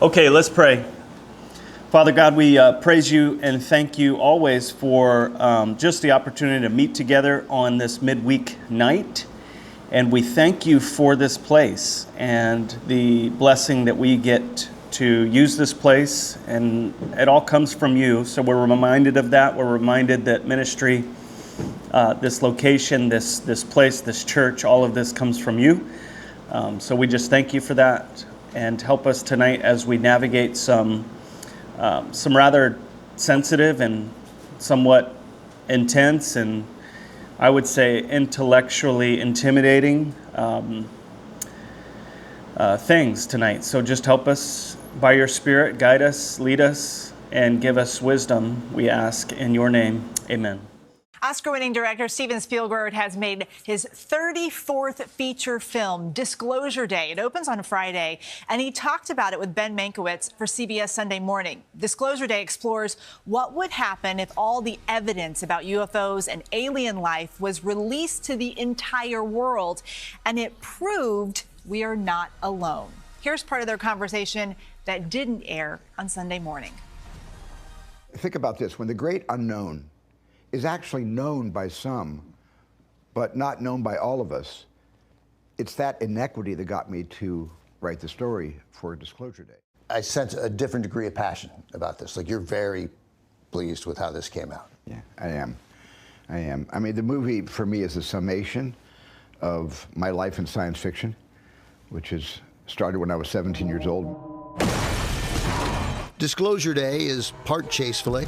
Okay, let's pray. Father God, we praise you and thank you always for just the opportunity to meet together on this midweek night. And we thank you for this place and the blessing that we get to use this place. And it all comes from you. So we're reminded of that. We're reminded that ministry, this location, this place, this church, all of this comes from you. So we just thank you for that. And help us tonight as we navigate some rather sensitive and somewhat intense and I would say intellectually intimidating things tonight. So just help us by your Spirit, guide us, lead us, and give us wisdom, we ask in your name. Amen. Oscar-winning director Steven Spielberg has made his 34th feature film, Disclosure Day. It opens on Friday, and he talked about it with Ben Mankiewicz for CBS Sunday Morning. Disclosure Day explores what would happen if all the evidence about UFOs and alien life was released to the entire world, and it proved we are not alone. Here's part of their conversation that didn't air on Sunday morning. Think about this. When the great unknown is actually known by some, but not known by all of us, it's that inequity that got me to write the story for Disclosure Day. I sense a different degree of passion about this. Like, you're very pleased with how this came out. Yeah, I am. I mean, the movie for me is a summation of my life in science fiction, which is started when I was 17 years old. Disclosure Day is part chase flick,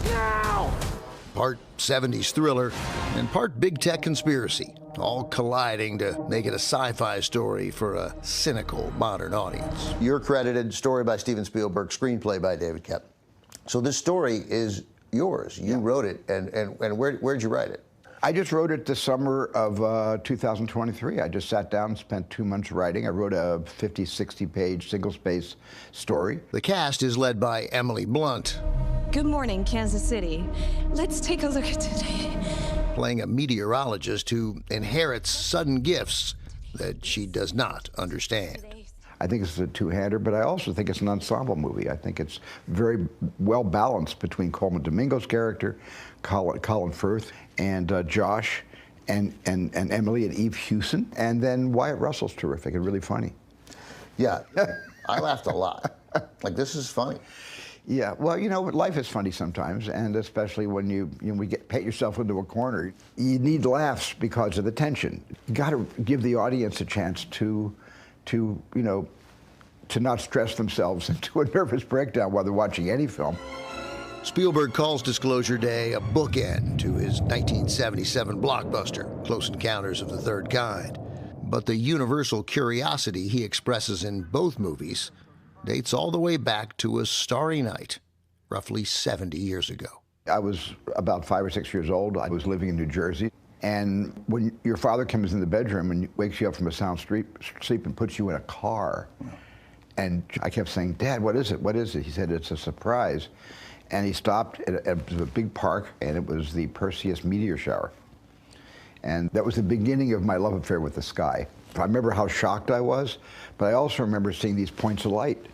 part 70s thriller, and part big tech conspiracy, all colliding to make it a sci-fi story for a cynical modern audience. You're credited, story by Steven Spielberg, screenplay by David Koepp. So this story is yours. You wrote it, and where'd you write it? I just wrote it the summer of 2023. I just sat down and spent 2 months writing. I wrote a 50, 60-page single-space story. The cast is led by Emily Blunt, Good morning, Kansas City. Let's take a look at today. playing a meteorologist who inherits sudden gifts that she does not understand. I think it's a two-hander, but I also think it's an ensemble movie. I think it's very well balanced between Coleman Domingo's character, Colin Firth, and Josh, and Emily and Eve Hewson, and then Wyatt Russell's terrific and really funny. Yeah, I laughed a lot. Like, this is funny. Yeah, well, you know, life is funny sometimes, and especially when you paint yourself into a corner. You need laughs because of the tension. You got to give the audience a chance to not stress themselves into a nervous breakdown while they're watching any film. Spielberg calls Disclosure Day a bookend to his 1977 blockbuster, Close Encounters of the Third Kind. But the universal curiosity he expresses in both movies dates all the way back to a starry night, roughly 70 years ago. I was about 5 or 6 years old. I was living in New Jersey. And when your father comes in the bedroom and wakes you up from a sound sleep and puts you in a car, and I kept saying, Dad, what is it? What is it? He said, it's a surprise. And he stopped at a big park, and it was the Perseus meteor shower. And that was the beginning of my love affair with the sky. I remember how shocked I was, but I also remember seeing these points of light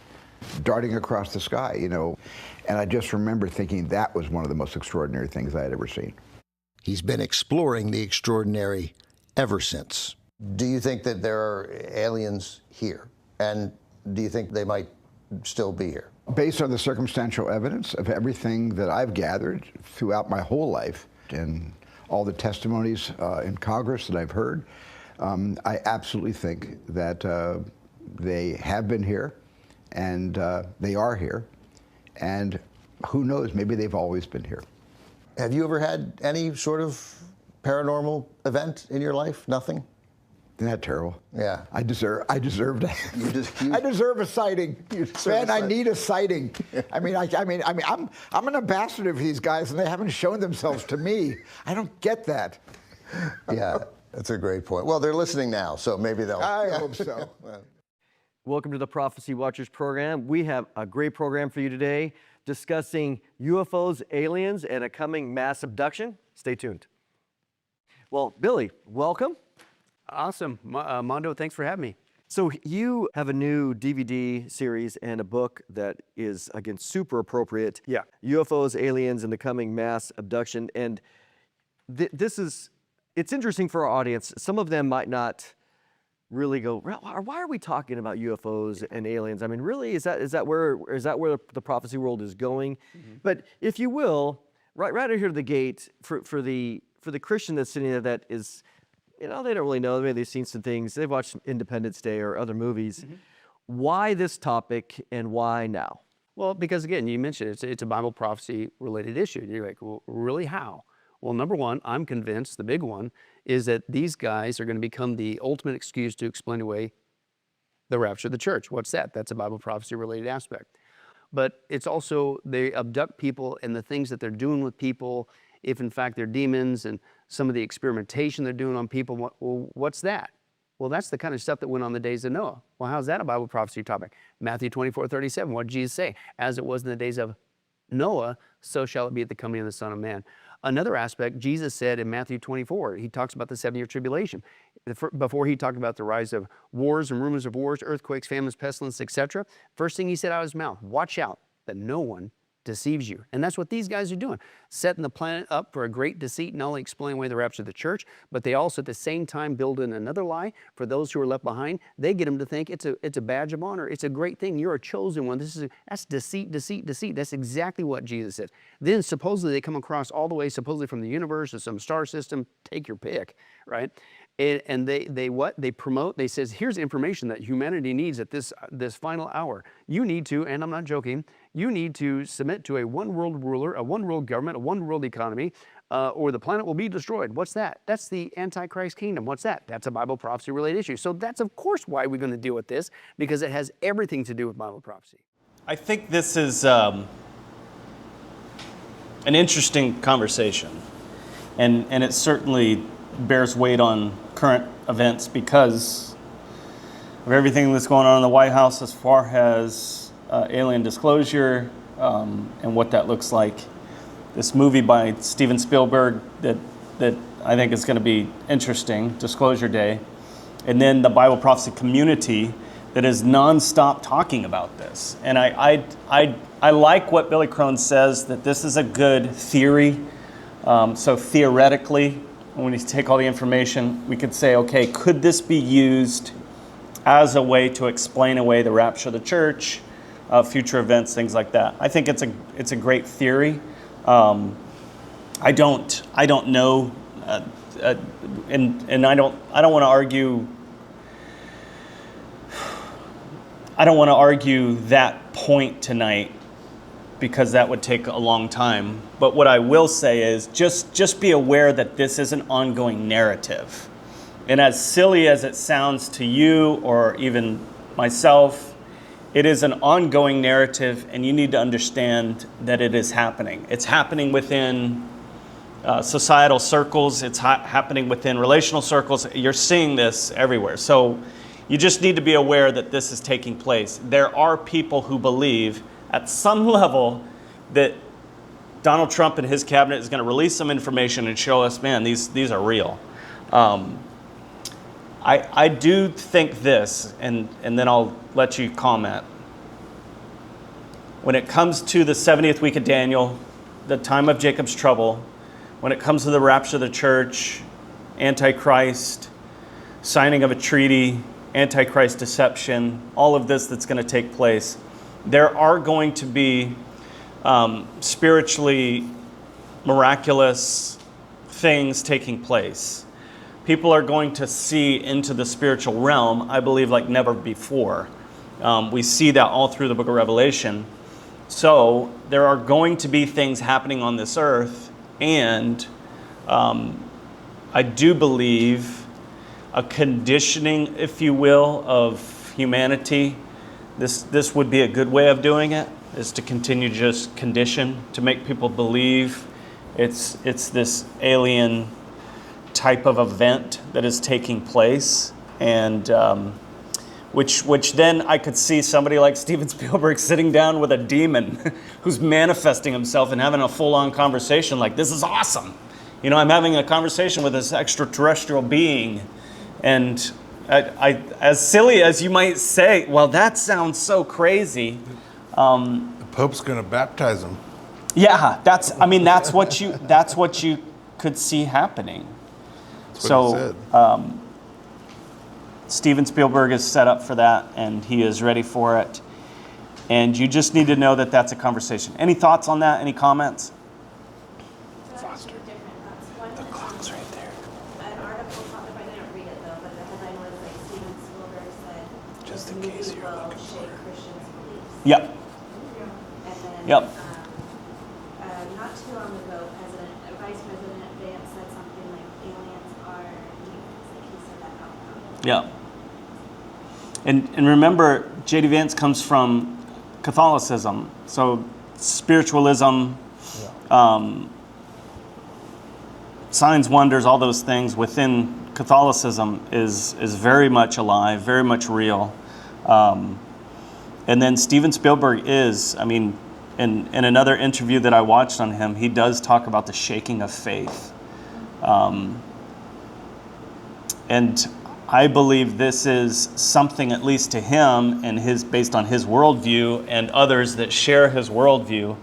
darting across the sky, you know. And I just remember thinking that was one of the most extraordinary things I had ever seen. He's been exploring the extraordinary ever since. Do you think that there are aliens here? And do you think they might still be here? Based on the circumstantial evidence of everything that I've gathered throughout my whole life and all the testimonies in Congress that I've heard, I absolutely think that they have been here and they are here. And who knows, maybe they've always been here. Have you ever had any sort of paranormal event in your life? Nothing? Isn't that terrible? Yeah. I deserve that. You I deserve a sighting. Man, I need a sighting. I'm an ambassador for these guys, and they haven't shown themselves to me. I don't get that. Yeah, that's a great point. Well, they're listening now, so maybe they'll. I hope so. Welcome to the Prophecy Watchers program. We have a great program for you today, discussing UFOs, aliens, and a coming mass abduction. Stay tuned. Well, Billy, welcome. Awesome. Mondo, thanks for having me. So you have a new DVD series and a book that is, again, super appropriate. Yeah. UFOs, aliens, and the coming mass abduction. And it's interesting for our audience. Some of them might not really go, why are we talking about UFOs and aliens? I mean, really, is that where the prophecy world is going? Mm-hmm. But if you will, right out here to the gate, for the Christian that's sitting there that is, they don't really know. Maybe they've seen some things. They've watched Independence Day or other movies. Mm-hmm. Why this topic and why now? Well, because again, you mentioned it's a Bible prophecy related issue. You're like, well, really how? Well, number one, I'm convinced the big one is that these guys are going to become the ultimate excuse to explain away the rapture of the church. What's that? That's a Bible prophecy related aspect. But it's also they abduct people and the things that they're doing with people, if in fact they're demons and some of the experimentation they're doing on people. Well, what's that? Well, that's the kind of stuff that went on the days of Noah. Well, how's that a Bible prophecy topic? Matthew 24:37, what did Jesus say? As it was in the days of Noah, so shall it be at the coming of the Son of Man. Another aspect, Jesus said in Matthew 24, he talks about the 7-year tribulation. Before he talked about the rise of wars and rumors of wars, earthquakes, famines, pestilence, etc. First thing he said out of his mouth, watch out that no one deceives you. And that's what these guys are doing, setting the planet up for a great deceit, not only explain away the rapture of the church, but they also at the same time build in another lie for those who are left behind. They get them to think it's a badge of honor. It's a great thing. You're a chosen one. That's deceit, deceit, deceit. That's exactly what Jesus said. Then supposedly they come across all the way supposedly from the universe or some star system, take your pick, right? And they promote, they says, here's information that humanity needs at this final hour. You need to, and I'm not joking, you need to submit to a one world ruler, a one world government, a one world economy, or the planet will be destroyed. What's that? That's the Antichrist kingdom. What's that? That's a Bible prophecy related issue. So that's of course why we're going to deal with this, because it has everything to do with Bible prophecy. I think this is an interesting conversation, and it certainly bears weight on current events because of everything that's going on in the White House as far as alien disclosure and what that looks like. This movie by Steven Spielberg that I think is going to be interesting, Disclosure Day, and then the Bible prophecy community that is nonstop talking about this. And I like what Billy Crone says, that this is a good theory. So theoretically, when you take all the information, we could say, okay, could this be used as a way to explain away the rapture of the church, future events, things like that? I think it's a great theory. I don't know, and I don't want to argue. I don't want to argue that point tonight, because that would take a long time. But what I will say is just be aware that this is an ongoing narrative. And as silly as it sounds to you or even myself, it is an ongoing narrative, and you need to understand that it is happening. It's happening within societal circles. It's happening within relational circles. You're seeing this everywhere. So you just need to be aware that this is taking place. There are people who believe at some level that Donald Trump and his cabinet is going to release some information and show us, man, these are real. I do think this, and then I'll let you comment. When it comes to the 70th week of Daniel, the time of Jacob's trouble, when it comes to the rapture of the church, Antichrist, signing of a treaty, Antichrist deception, all of this that's going to take place, there are going to be spiritually miraculous things taking place. People are going to see into the spiritual realm, I believe, like never before. We see that all through the book of Revelation. So there are going to be things happening on this earth, and I do believe a conditioning, if you will, of humanity. This would be a good way of doing it, is to continue to just condition, to make people believe it's this alien type of event that is taking place, and which then I could see somebody like Steven Spielberg sitting down with a demon who's manifesting himself and having a full-on conversation like, this is awesome. You know, I'm having a conversation with this extraterrestrial being, and as silly as you might say, well, that sounds so crazy. The Pope's going to baptize him. Yeah, that's what you could see happening. That's what he said. Steven Spielberg is set up for that, and he is ready for it. And you just need to know that that's a conversation. Any thoughts on that? Any comments? Foster. The clock's right there. An article, I didn't read it though, but the headline was like Steven Spielberg said, Just this in case movie you're will looking for shake it. Christians' beliefs. Yep. And then, Yep. not too long ago, Vice President Vance said something like aliens are demons. Like he said that out loud. Yeah. And remember, J.D. Vance comes from Catholicism, so spiritualism, signs, wonders, all those things within Catholicism is very much alive, very much real. And then Steven Spielberg is, in another interview that I watched on him, he does talk about the shaking of faith. And I believe this is something, at least to him, and based on his worldview and others that share his worldview,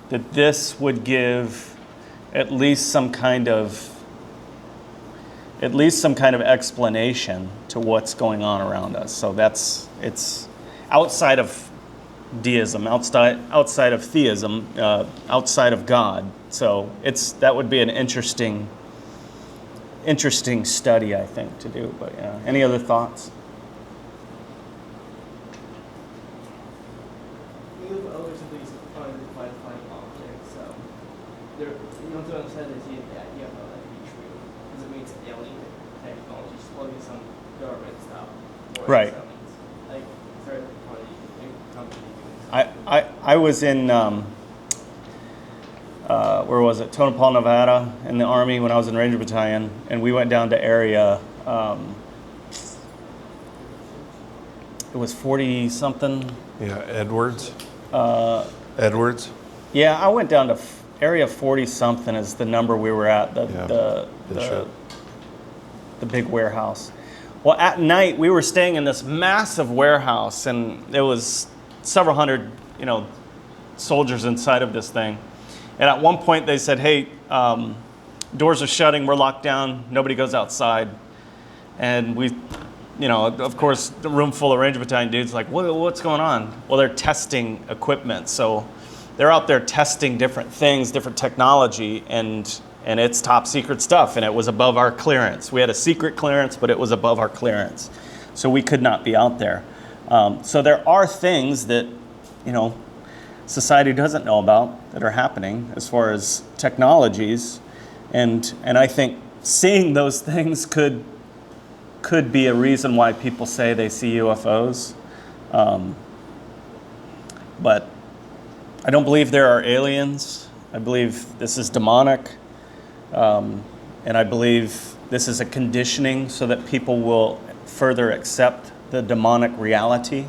that this would give at least some kind of explanation to what's going on around us. So it's outside of deism, outside of theism, outside of God. So that would be an interesting study, I think, to do. But yeah, any other thoughts? UFO is at least unidentified flying objects, so you don't have to understand that UFO that can be true, because it means alien technology, just plugging some government stuff. Right. Like third party company doing something. I was in where was it? Tonopah, Nevada, in the Army when I was in Ranger Battalion, and we went down to area. It was 40 something. Yeah, Edwards. Edwards. Yeah, I went down to area 40 something is the number we were at. The big warehouse. Well, at night we were staying in this massive warehouse, and there was several hundred, soldiers inside of this thing. And at one point they said, hey, doors are shutting, we're locked down, nobody goes outside. And we, of course, the room full of Ranger Battalion dudes like, what's going on? Well, they're testing equipment. So they're out there testing different things, different technology, and it's top secret stuff. And it was above our clearance. We had a secret clearance, but it was above our clearance. So we could not be out there. So there are things that, society doesn't know about that are happening as far as technologies, and I think seeing those things could be a reason why people say they see UFOs. But I don't believe there are aliens. I believe this is demonic, and I believe this is a conditioning so that people will further accept the demonic reality.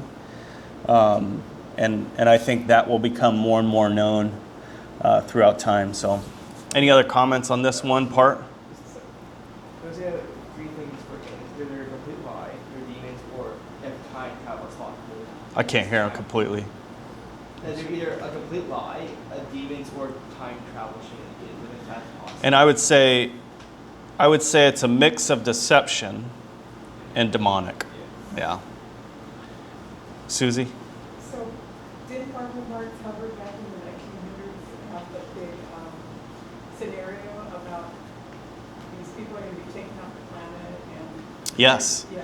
And I think that will become more and more known throughout time. So, any other comments on this one part? There's three things for aliens. They're either a complete lie, they're demons, or if time travel's possible. I can't hear him completely. They're either a complete lie, a demons, or time travel shenanigans, if that's possible. And I would say it's a mix of deception and demonic. Yeah. Susie? So, did Marvel Mark cover back in the 1900s have that big scenario about these people are going to be taking off the planet? And Yes. yeah.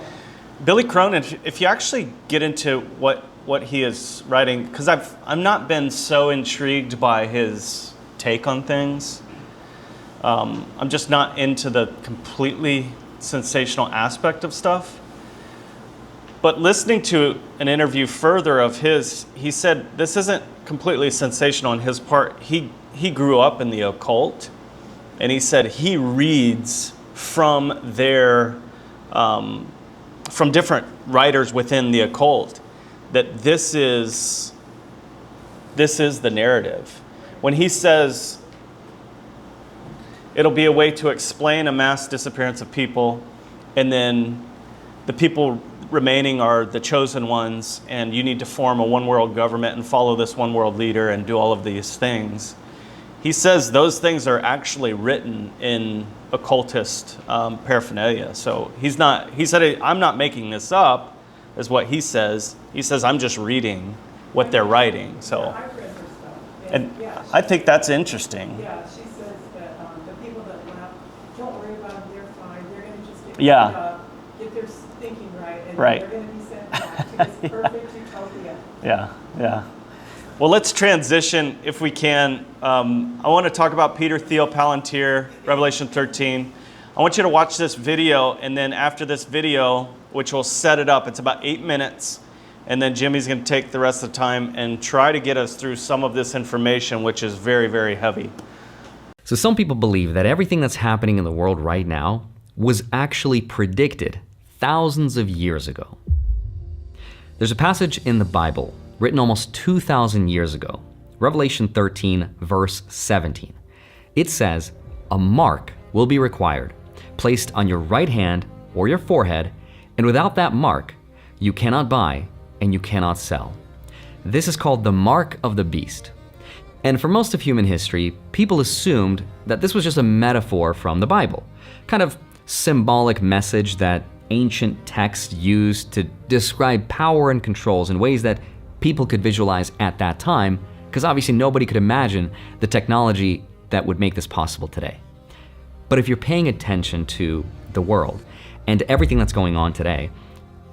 Billy Crone, if you actually get into what he is writing, because I've not been so intrigued by his take on things. I'm just not into the completely sensational aspect of stuff. But listening to an interview further of his, he said this isn't completely sensational on his part. He grew up in the occult, and he said he reads from from different writers within the occult that this is the narrative. When he says it'll be a way to explain a mass disappearance of people, and then the people remaining are the chosen ones, and you need to form a one world government and follow this one world leader and do all of these things. He says those things are actually written in occultist paraphernalia. So he said, I'm not making this up, is what he says. He says, I'm just reading what they're writing. So, Yeah, I've read her stuff. and yeah, I think that's interesting. Yeah, she says that the people that left, don't worry about them, they're fine. They're going to just get Yeah. cleaned up, get their thinking right, and Right. they're going to be sent back to this perfect utopia. Yeah. Well, let's transition, if we can. I want to talk about Peter Thiel, Palintir, Revelation 13. I want you to watch this video, and then after this video, which will set it up, it's about 8 minutes, and then Jimmy's going to take the rest of the time and try to get us through some of this information, which is very, very heavy. So some people believe that everything that's happening in the world right now was actually predicted thousands of years ago. There's a passage in the Bible written almost 2,000 years ago, Revelation 13, verse 17. It says, "A mark will be required, placed on your right hand or your forehead, and without that mark, you cannot buy and you cannot sell." This is called the mark of the beast. And for most of human history, people assumed that this was just a metaphor from the Bible, kind of symbolic message that ancient texts used to describe power and controls in ways that people could visualize at that time, because obviously nobody could imagine the technology that would make this possible today. But if you're paying attention to the world and everything that's going on today,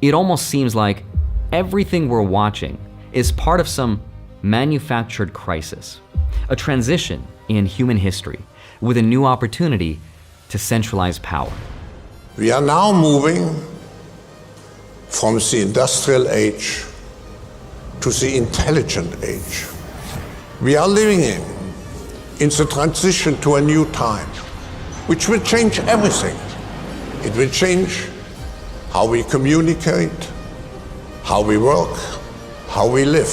it almost seems like everything we're watching is part of some manufactured crisis, a transition in human history with a new opportunity to centralize power. We are now moving from the industrial age to the intelligent age. We are living in the transition to a new time, which will change everything. It will change how we communicate, how we work, how we live.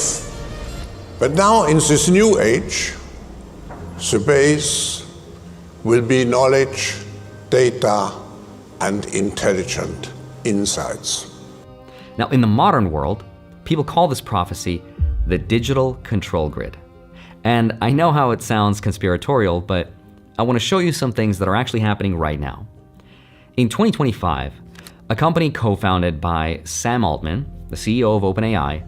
But now in this new age, the base will be knowledge, data, and intelligent insights. Now, in the modern world, people call this prophecy the digital control grid. And I know how it sounds conspiratorial, but I want to show you some things that are actually happening right now. In 2025, a company co-founded by Sam Altman, the CEO of OpenAI,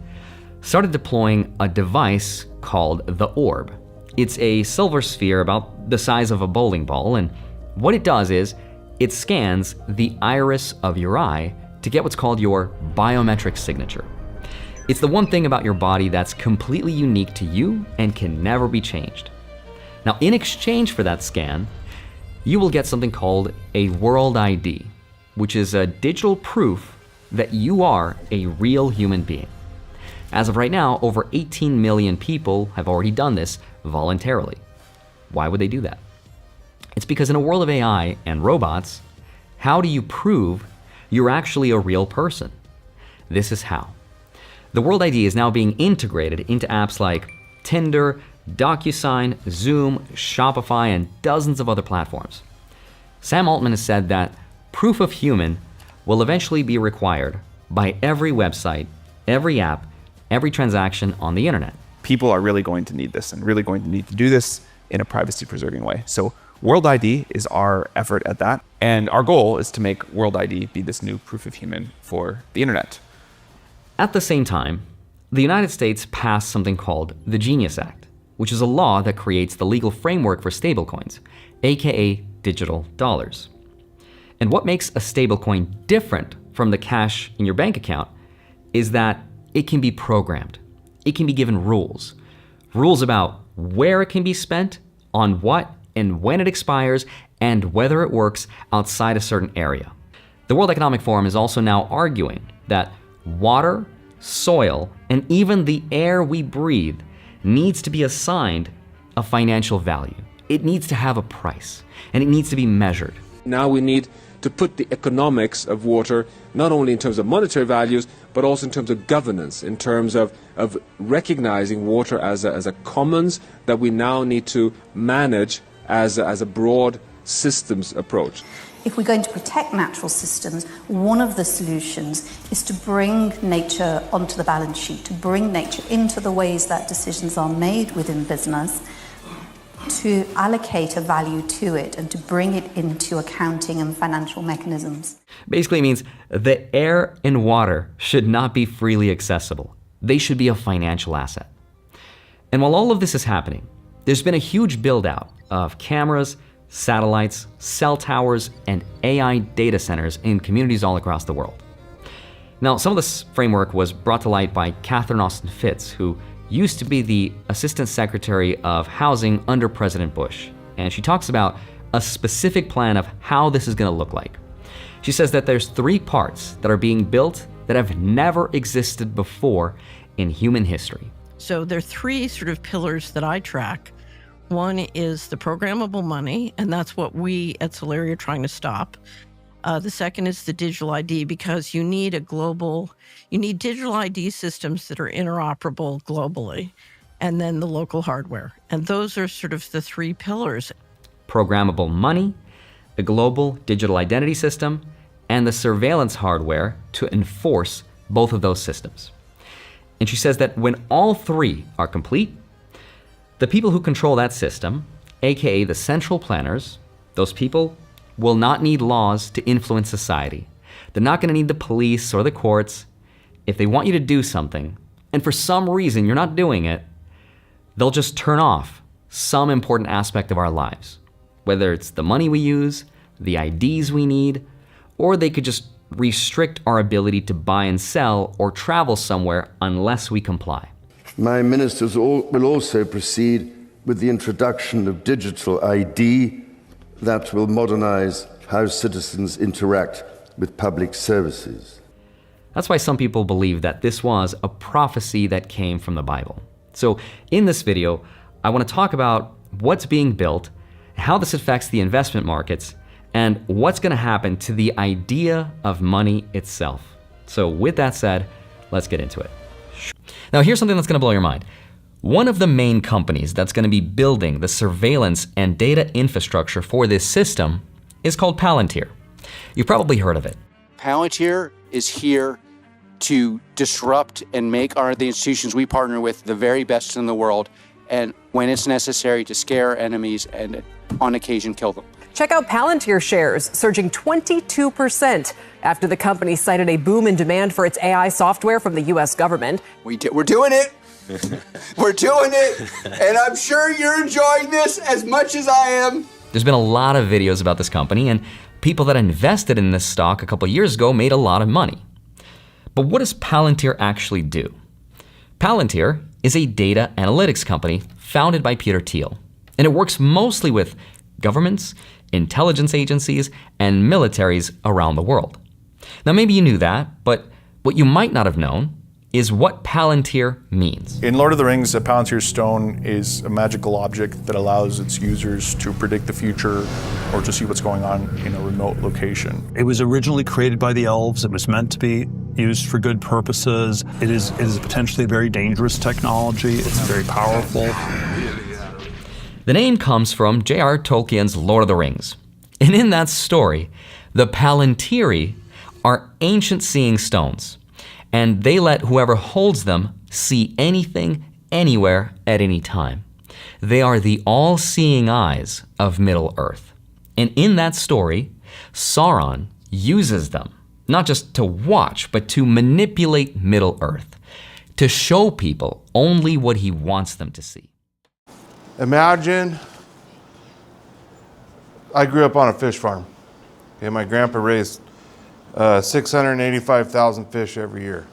started deploying a device called the Orb. It's a silver sphere about the size of a bowling ball, and what it does is it scans the iris of your eye to get what's called your biometric signature. It's the one thing about your body that's completely unique to you and can never be changed. Now, in exchange for that scan, you will get something called a World ID, which is a digital proof that you are a real human being. As of right now, over 18 million people have already done this voluntarily. Why would they do that? It's because in a world of AI and robots, how do you prove you're actually a real person? This is how. The World ID is now being integrated into apps like Tinder, DocuSign, Zoom, Shopify, and dozens of other platforms. Sam Altman has said that proof of human will eventually be required by every website, every app, every transaction on the internet. People are really going to need this and really going to need to do this in a privacy-preserving way. So World ID is our effort at that. And our goal is to make World ID be this new proof of human for the internet. At the same time, the United States passed something called the Genius Act, which is a law that creates the legal framework for stablecoins, aka digital dollars. And what makes a stablecoin different from the cash in your bank account is that it can be programmed. It can be given rules. Rules about where it can be spent, on what, and when it expires, and whether it works outside a certain area. The World Economic Forum is also now arguing that water, soil, and even the air we breathe needs to be assigned a financial value. It needs to have a price, and it needs to be measured. Now we need to put the economics of water, not only in terms of monetary values, but also in terms of governance, in terms of recognizing water as a commons that we now need to manage as a broad systems approach. if we're going to protect natural systems, one of the solutions is to bring nature onto the balance sheet, to bring nature into the ways that decisions are made within business, to allocate a value to it and to bring it into accounting and financial mechanisms. Basically, it means the air and water should not be freely accessible. They should be a financial asset. And while all of this is happening, there's been a huge build out of cameras, satellites, cell towers, and AI data centers in communities all across the world. Now, some of this framework was brought to light by Catherine Austin Fitts, who used to be the Assistant Secretary of Housing under President Bush. And she talks about a specific plan of how this is going to look like. She says that there's 3 parts that are being built that have never existed before in human history. So there are 3 sort of pillars that I track. One is the programmable money, and that's what we at Solari are trying to stop. The second is the digital ID, because you need digital ID systems that are interoperable globally, and then the local hardware. And those are sort of the 3 pillars. Programmable money, the global digital identity system, and the surveillance hardware to enforce both of those systems. And she says that when all 3 are complete, the people who control that system, aka the central planners, those people will not need laws to influence society. They're not going to need the police or the courts. If they want you to do something, and for some reason you're not doing it, they'll just turn off some important aspect of our lives. Whether it's the money we use, the IDs we need, or they could just restrict our ability to buy and sell or travel somewhere unless we comply. My ministers will also proceed with the introduction of digital ID that will modernize how citizens interact with public services. That's why some people believe that this was a prophecy that came from the Bible. So in this video, I want to talk about what's being built, how this affects the investment markets, and what's going to happen to the idea of money itself. So with that said, let's get into it. Now here's something that's going to blow your mind. One of the main companies that's going to be building the surveillance and data infrastructure for this system is called Palintir. You've probably heard of it. Palintir is here to disrupt and make the institutions we partner with the very best in the world, and when it's necessary, to scare enemies and on occasion kill them. Check out Palintir shares surging 22% after the company cited a boom in demand for its AI software from the U.S. government. We're doing it. We're doing it. And I'm sure you're enjoying this as much as I am. There's been a lot of videos about this company, and people that invested in this stock a couple years ago made a lot of money. But what does Palintir actually do? Palintir is a data analytics company founded by Peter Thiel, and it works mostly with governments, intelligence agencies, and militaries around the world. Now maybe you knew that, but what you might not have known is what Palintir means. In Lord of the Rings, a Palantir stone is a magical object that allows its users to predict the future or to see what's going on in a remote location. It was originally created by the elves. It was meant to be used for good purposes. It is potentially a very dangerous technology. It's very powerful. The name comes from J.R. Tolkien's Lord of the Rings. And in that story, the Palintiri are ancient seeing stones, and they let whoever holds them see anything, anywhere, at any time. They are the all-seeing eyes of Middle-earth. And in that story, Sauron uses them, not just to watch, but to manipulate Middle-earth, to show people only what he wants them to see. Imagine I grew up on a fish farm. Okay, my grandpa raised 685,000 fish every year.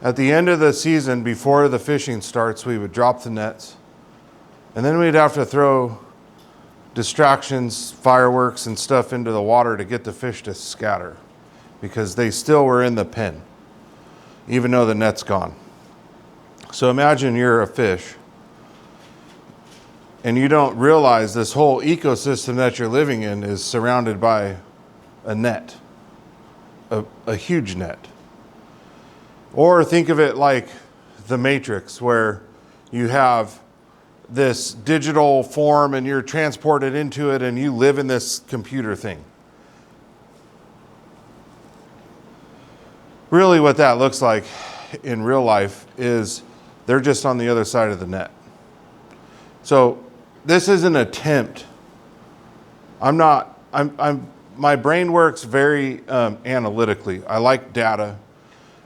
At the end of the season, before the fishing starts, we would drop the nets, and then we'd have to throw distractions, fireworks, and stuff into the water to get the fish to scatter, because they still were in the pen, even though the net's gone. So imagine you're a fish, and you don't realize this whole ecosystem that you're living in is surrounded by a net, a huge net. Or think of it like the Matrix, where you have this digital form and you're transported into it and you live in this computer thing. Really what that looks like in real life is they're just on the other side of the net. So this is an attempt. My brain works very analytically. I like data.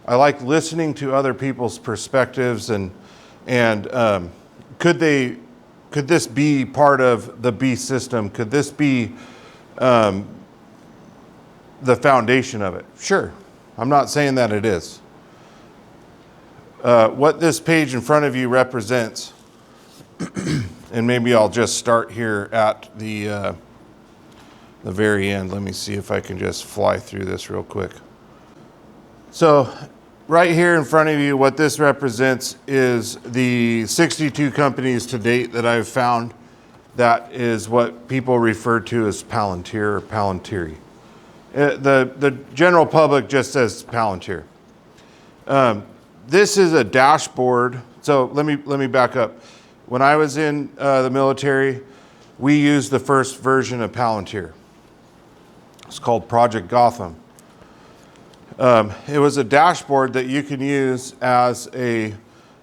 I like listening to other people's perspectives and could this be part of the beast system? Could this be the foundation of it? Sure. I'm not saying that it is. What this page in front of you represents, and maybe I'll just start here at the very end. Let me see if I can just fly through this real quick. So right here in front of you, what this represents is the 62 companies to date that I've found. That is what people refer to as Palintir or Palintiri. The general public just says Palintir. This is a dashboard. So let me back up. When I was in the military, we used the first version of Palintir. It's called Project Gotham. It was a dashboard that you can use as a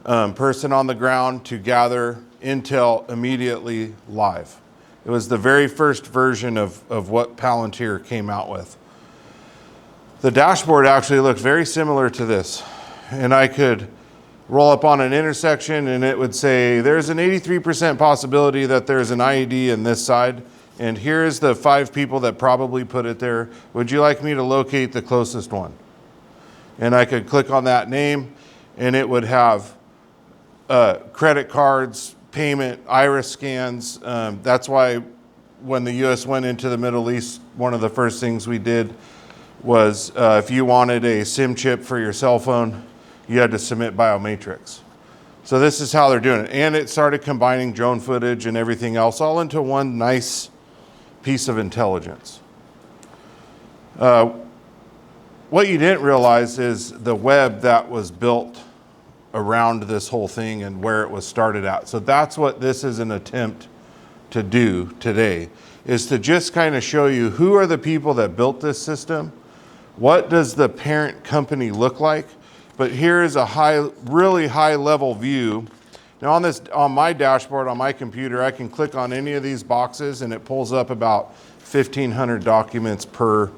person on the ground to gather intel immediately live. It was the very first version of what Palintir came out with. The dashboard actually looked very similar to this. And I could roll up on an intersection and it would say, there's an 83% possibility that there's an IED in this side. And here's the 5 people that probably put it there. Would you like me to locate the closest one? And I could click on that name and it would have credit cards, payment, iris scans. That's why when the U.S. went into the Middle East, one of the first things we did was if you wanted a SIM chip for your cell phone, you had to submit biometrics. So this is how they're doing it. And it started combining drone footage and everything else all into one nice piece of intelligence. What you didn't realize is the web that was built around this whole thing and where it was started at. So that's what this is an attempt to do today, is to just kind of show you who are the people that built this system, what does the parent company look like, but here is a really high level view. Now on my dashboard, on my computer, I can click on any of these boxes and it pulls up about 1,500 documents per,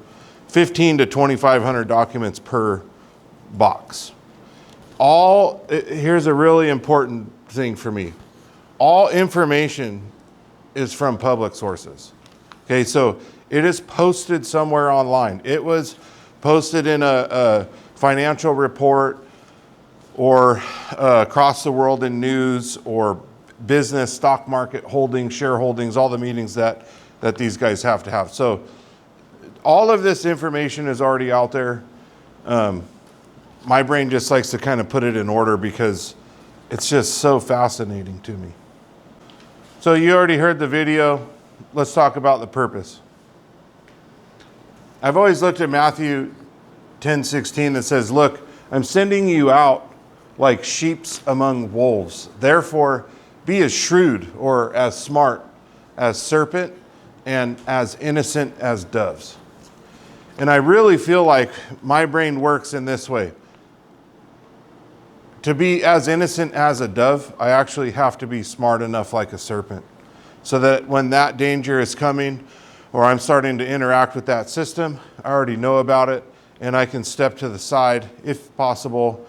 15 to 2,500 documents per box. Here's a really important thing for me. All information is from public sources. Okay, so it is posted somewhere online. It was posted in a financial report or across the world in news or business, stock market holdings, shareholdings, all the meetings that these guys have to have. So all of this information is already out there. My brain just likes to kind of put it in order because it's just so fascinating to me. So you already heard the video. Let's talk about the purpose. I've always looked at Matthew 10:16 that says, look, I'm sending you out like sheep among wolves. Therefore, be as shrewd or as smart as serpent and as innocent as doves. And I really feel like my brain works in this way. To be as innocent as a dove, I actually have to be smart enough like a serpent, so that when that danger is coming or I'm starting to interact with that system, I already know about it and I can step to the side if possible,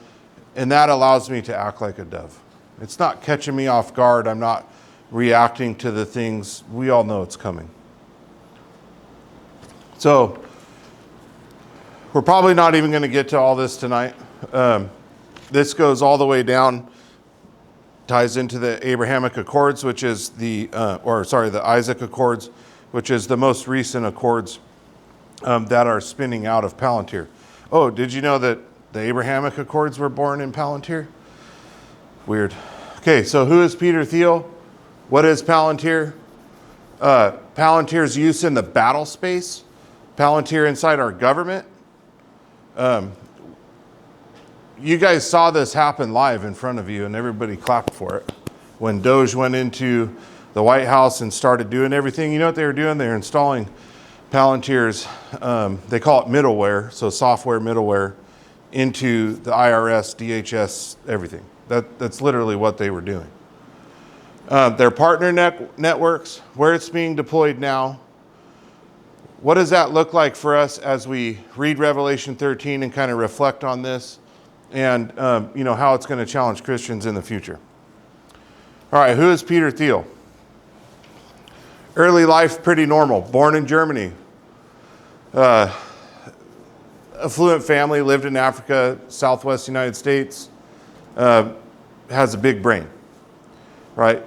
and that allows me to act like a dove. It's not catching me off guard. I'm not reacting to the things. We all know it's coming. So we're probably not even going to get to all this tonight. This goes all the way down, ties into the Abrahamic Accords, which is the Isaac Accords, which is the most recent accords that are spinning out of Palintir. Oh, did you know that the Abrahamic Accords were born in Palintir? Weird. Okay, so who is Peter Thiel? What is Palintir? Palintir's use in the battle space. Palintir inside our government. You guys saw this happen live in front of you and everybody clapped for it. when Doge went into the White House and started doing everything, you know what they were doing? They were installing Palintir's, they call it middleware, so software middleware, into the IRS, DHS, everything. That's literally what they were doing. Their partner networks, where it's being deployed now. What does that look like for us as we read Revelation 13 and kind of reflect on this, and how it's going to challenge Christians in the future? All right, who is Peter Thiel? Early life, pretty normal. Born in Germany. Affluent family, lived in Africa, Southwest United States. Has a big brain, right?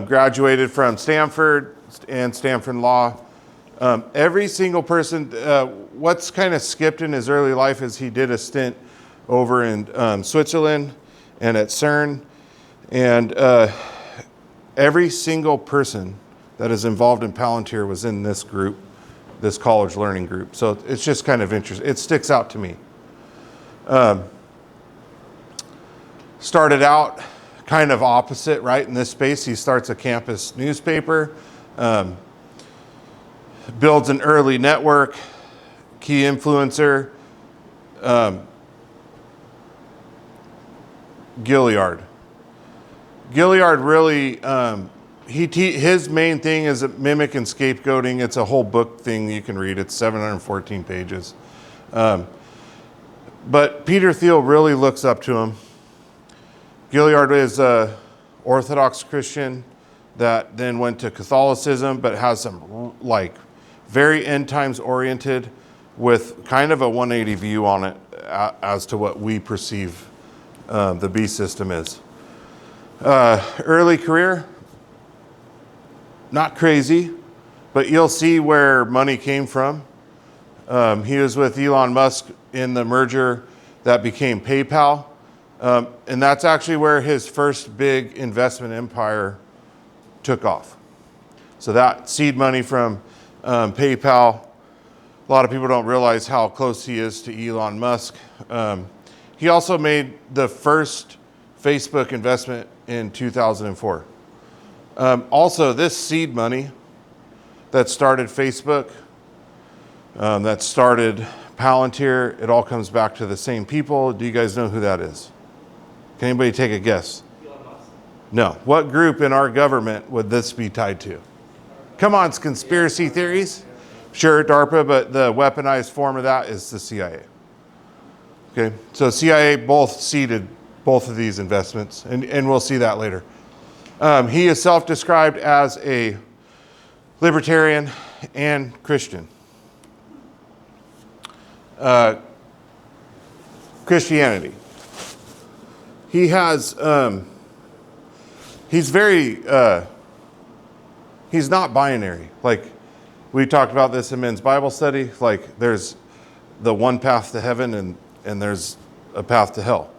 Graduated from Stanford and Stanford Law. Every single person, what's kind of skipped in his early life is he did a stint over in Switzerland and at CERN. And every single person that is involved in Palintir was in this group, this college learning group. So it's just kind of interesting. It sticks out to me. Started out kind of opposite, right? In this space, he starts a campus newspaper, builds an early network, key influencer, Gilliard. Gilliard really, his main thing is mimic and scapegoating. It's a whole book thing you can read. It's 714 pages. But Peter Thiel really looks up to him. Gilliard is an Orthodox Christian that then went to Catholicism, but has some very end times oriented with kind of a 180 view on it as to what we perceive the beast system is. Early career, not crazy, but you'll see where money came from. He was with Elon Musk in the merger that became PayPal. And that's actually where his first big investment empire took off. So that seed money from PayPal, a lot of people don't realize how close he is to Elon Musk. He also made the first Facebook investment in 2004. Also, this seed money that started Facebook, that started Palintir, it all comes back to the same people. Do you guys know who that is? Can anybody take a guess? No. What group in our government would this be tied to? Come on, it's conspiracy theories. Sure, DARPA, but the weaponized form of that is the CIA. Okay, so CIA both seeded both of these investments, and we'll see that later. He is self-described as a libertarian and Christian. Christianity. He has, he's not binary. Like, we talked about this in men's Bible study. Like, there's the one path to heaven and there's a path to hell.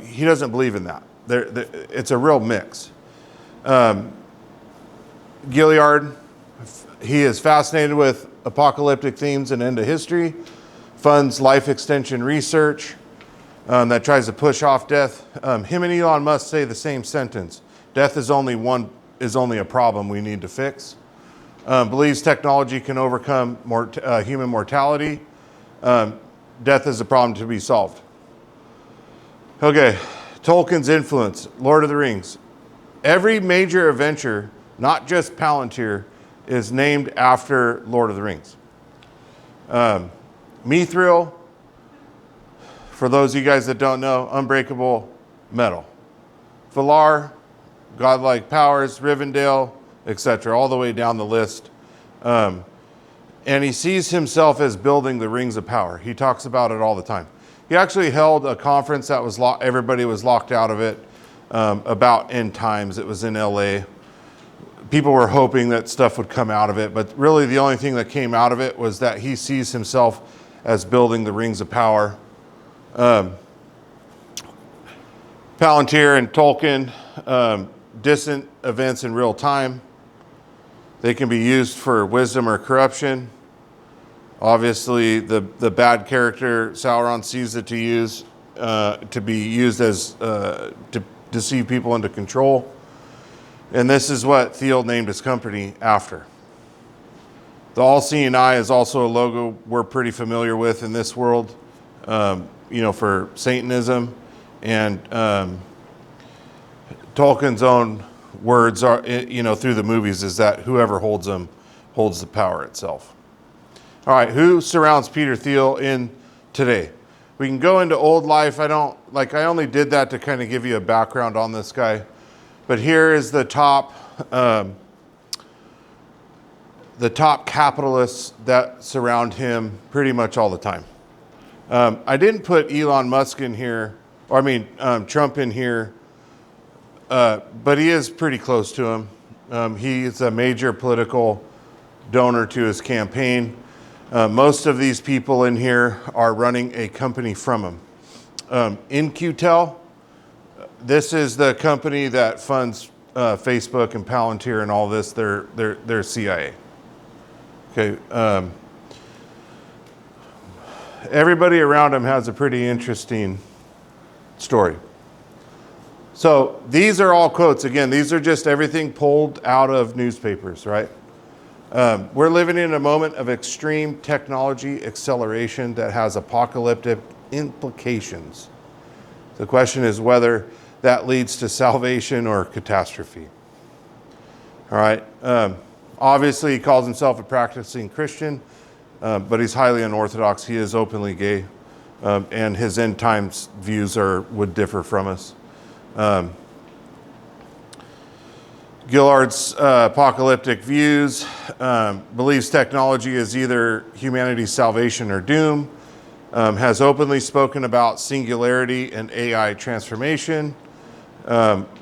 He doesn't believe in that. It's a real mix. Gilliard, he is fascinated with apocalyptic themes and end of history, funds life extension research that tries to push off death. Him and Elon Musk say the same sentence: death is only a problem we need to fix. Believes technology can overcome human mortality. Death is a problem to be solved. Okay, Tolkien's influence, Lord of the Rings. Every major adventure, not just Palintir, is named after Lord of the Rings. Mithril, for those of you guys that don't know, unbreakable metal. Valar, godlike powers, Rivendell, etc., all the way down the list. And he sees himself as building the rings of power. He talks about it all the time. He actually held a conference that was everybody was locked out of it about end times. It was in LA. People were hoping that stuff would come out of it, but really the only thing that came out of it was that he sees himself as building the rings of power. Palintir and Tolkien, distant events in real time. They can be used for wisdom or corruption. Obviously, the bad character, Sauron, sees it to be used as to deceive people into control. And this is what Thiel named his company after. The all-seeing eye is also a logo we're pretty familiar with in this world, for Satanism. And Tolkien's own words are, through the movies, is that whoever holds them holds the power itself. All right, who surrounds Peter Thiel in today? We can go into old life. I only did that to kind of give you a background on this guy. But here is the top capitalists that surround him pretty much all the time. I didn't put Elon Musk in here, Trump in here, but he is pretty close to him. He is a major political donor to his campaign. Most of these people in here are running a company from him. InQtel, this is the company that funds Facebook and Palintir and all this. They're CIA. Okay. Everybody around him has a pretty interesting story. So these are all quotes. Again, these are just everything pulled out of newspapers, right? We're living in a moment of extreme technology acceleration that has apocalyptic implications. The question is whether that leads to salvation or catastrophe. All right. Obviously, he calls himself a practicing Christian, but he's highly unorthodox. He is openly gay, and his end times views would differ from us. Gillard's apocalyptic views believes technology is either humanity's salvation or doom, has openly spoken about singularity and AI transformation,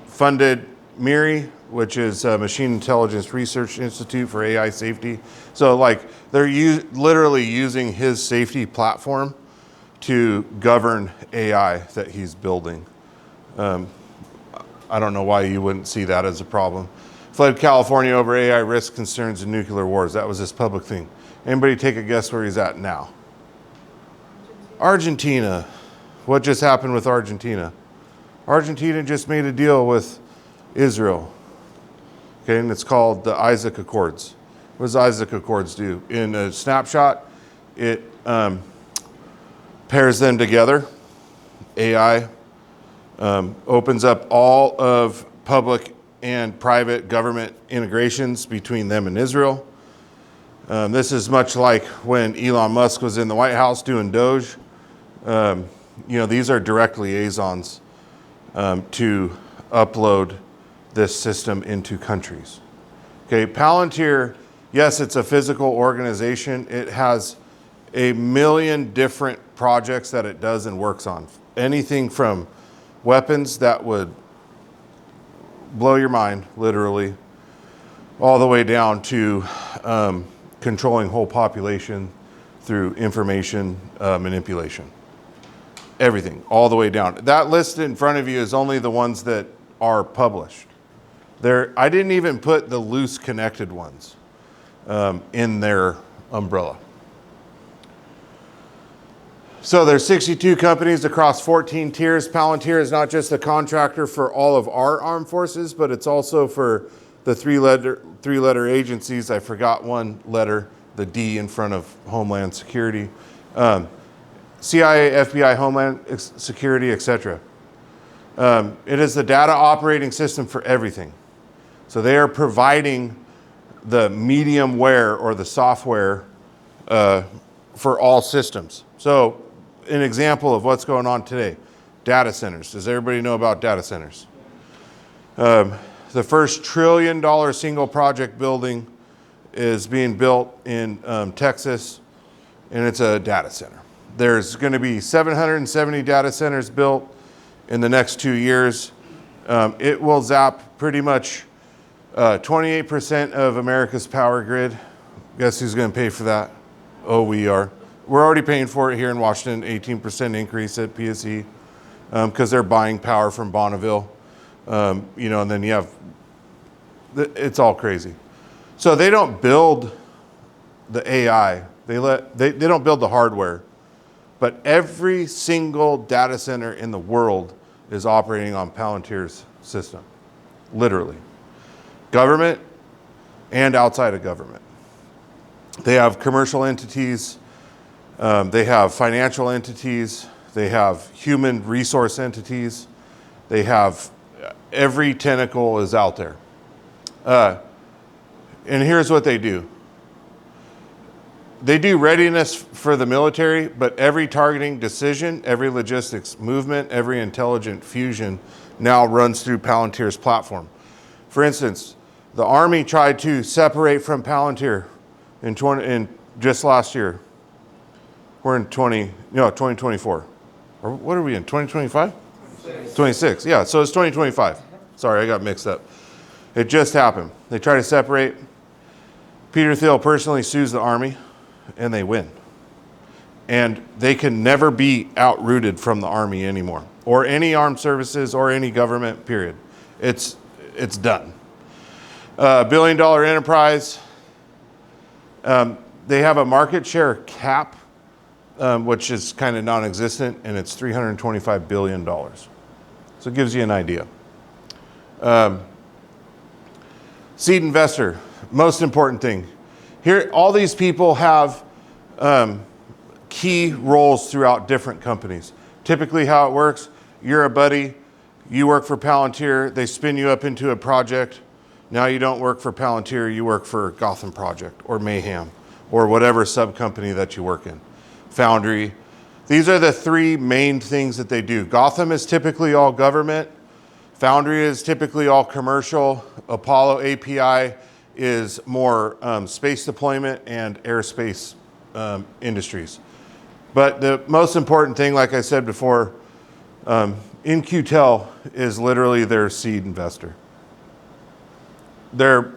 funded MIRI, which is a Machine Intelligence Research Institute for AI Safety. So they're literally using his safety platform to govern AI that he's building. I don't know why you wouldn't see that as a problem. Fled California over AI risk concerns and nuclear wars. That was his public thing. Anybody take a guess where he's at now? Argentina. What just happened with Argentina? Argentina just made a deal with Israel. Okay, and it's called the Isaac Accords. What does Isaac Accords do? In a snapshot, it pairs them together. AI opens up all of public and private government integrations between them and Israel. This is much like when Elon Musk was in the White House doing Doge. These are direct liaisons to upload this system into countries. Okay, Palintir, yes, it's a physical organization. It has a million different projects that it does and works on. Anything from weapons that would blow your mind, literally, all the way down to controlling whole population through information manipulation. Everything, all the way down. That list in front of you is only the ones that are published. I didn't even put the loose connected ones in their umbrella. So there's 62 companies across 14 tiers. Palintir is not just a contractor for all of our armed forces, but it's also for the three-letter agencies. I forgot one letter, the D in front of Homeland Security. CIA, FBI, Homeland Security, etc. It is the data operating system for everything. So they are providing the mediumware or the software for all systems. So an example of what's going on today, data centers. Does everybody know about data centers? The first $1 trillion single project building is being built in Texas, and it's a data center. There's going to be 770 data centers built in the next 2 years. It will zap pretty much 28% of America's power grid. Guess who's going to pay for that? Oh, we are. We're already paying for it here in Washington, 18% increase at PSE, because they're buying power from Bonneville. And then you have, it's all crazy. So they don't build the AI. They don't build the hardware. But every single data center in the world is operating on Palintir's system, literally. government and outside of government. They have commercial entities, they have financial entities, they have human resource entities, they have every tentacle is out there. And here's what they do. They do readiness for the military, but every targeting decision, every logistics movement, every intelligent fusion now runs through Palintir's platform. For instance, the Army tried to separate from Palintir in just last year. We're in 2024. Or what are we in, 2025? 26, yeah, so it's 2025. Sorry, I got mixed up. It just happened. They try to separate. Peter Thiel personally sues the Army, and they win. And they can never be outrooted from the Army anymore, or any armed services, or any government, period. It's done. Billion-dollar enterprise. They have a market share cap, which is kind of non-existent, and it's $325 billion. So it gives you an idea. Seed investor, most important thing. Here, all these people have key roles throughout different companies. Typically how it works, you're a buddy, you work for Palintir, they spin you up into a project. Now you don't work for Palintir, you work for Gotham Project or Mayhem or whatever sub-company that you work in. Foundry. These are the three main things that they do. Gotham is typically all government. Foundry is typically all commercial. Apollo API is more space deployment and aerospace industries. But the most important thing, like I said before, In-Q-Tel is literally their seed investor. They're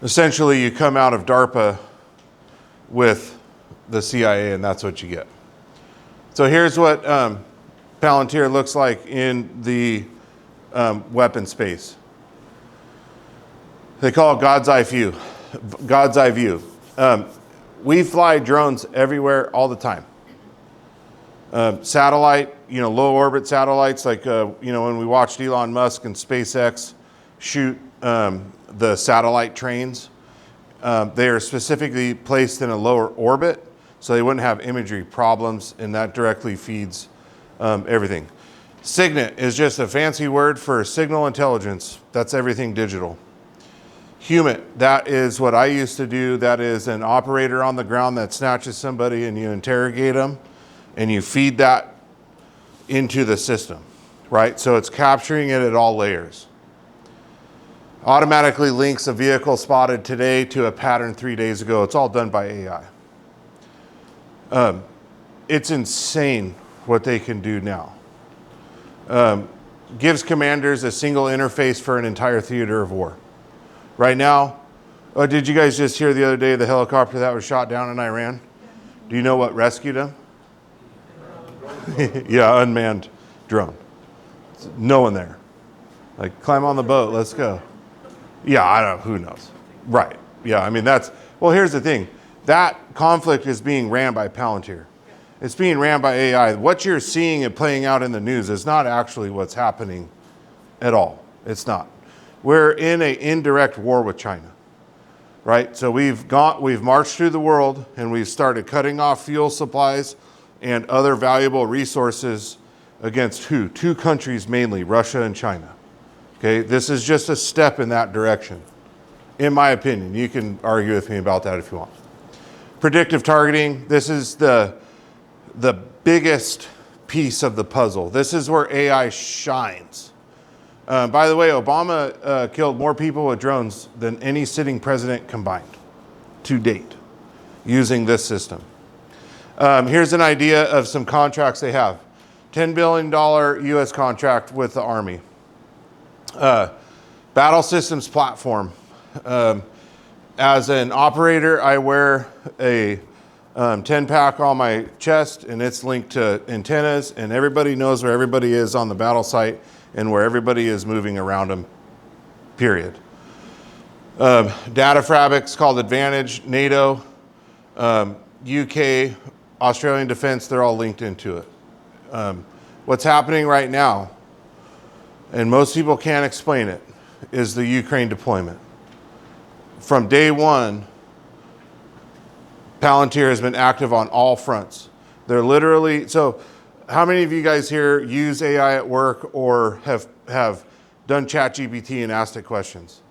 essentially, you come out of DARPA with the CIA, and that's what you get. So here's what Palintir looks like in the weapon space. They call it God's eye view. God's eye view. We fly drones everywhere all the time. Satellite, low orbit satellites, like when we watched Elon Musk and SpaceX shoot the satellite trains, they are specifically placed in a lower orbit so they wouldn't have imagery problems, and that directly feeds everything. SIGINT is just a fancy word for signal intelligence. That's everything digital. HUMIT, that is what I used to do. That is an operator on the ground that snatches somebody and you interrogate them and you feed that into the system, right? So it's capturing it at all layers. Automatically links a vehicle spotted today to a pattern 3 days ago. It's all done by AI. It's insane what they can do now. Gives commanders a single interface for an entire theater of war. Right now, did you guys just hear the other day the helicopter that was shot down in Iran? Do you know what rescued him? Yeah, unmanned drone. No one there. Like, climb on the boat, let's go. Yeah, I don't know, who knows? Right, yeah, I mean well, here's the thing. That conflict is being ran by Palintir. It's being ran by AI. What you're seeing and playing out in the news is not actually what's happening at all. It's not. We're in an indirect war with China, right? So we've marched through the world and we've started cutting off fuel supplies and other valuable resources against who? Two countries mainly, Russia and China. Okay, this is just a step in that direction, in my opinion. You can argue with me about that if you want. Predictive targeting, this is the biggest piece of the puzzle. This is where AI shines. By the way, Obama killed more people with drones than any sitting president combined to date using this system. Here's an idea of some contracts they have. $10 billion US contract with the Army. Battle systems platform. As an operator, I wear a 10-pack on my chest, and it's linked to antennas, and everybody knows where everybody is on the battle site and where everybody is moving around them, period. Data fabrics called Advantage, NATO, UK, Australian Defense, they're all linked into it. What's happening right now and most people can't explain it, is the Ukraine deployment. From day one, Palintir has been active on all fronts. They're literally, so how many of you guys here use AI at work or have done ChatGPT and asked it questions?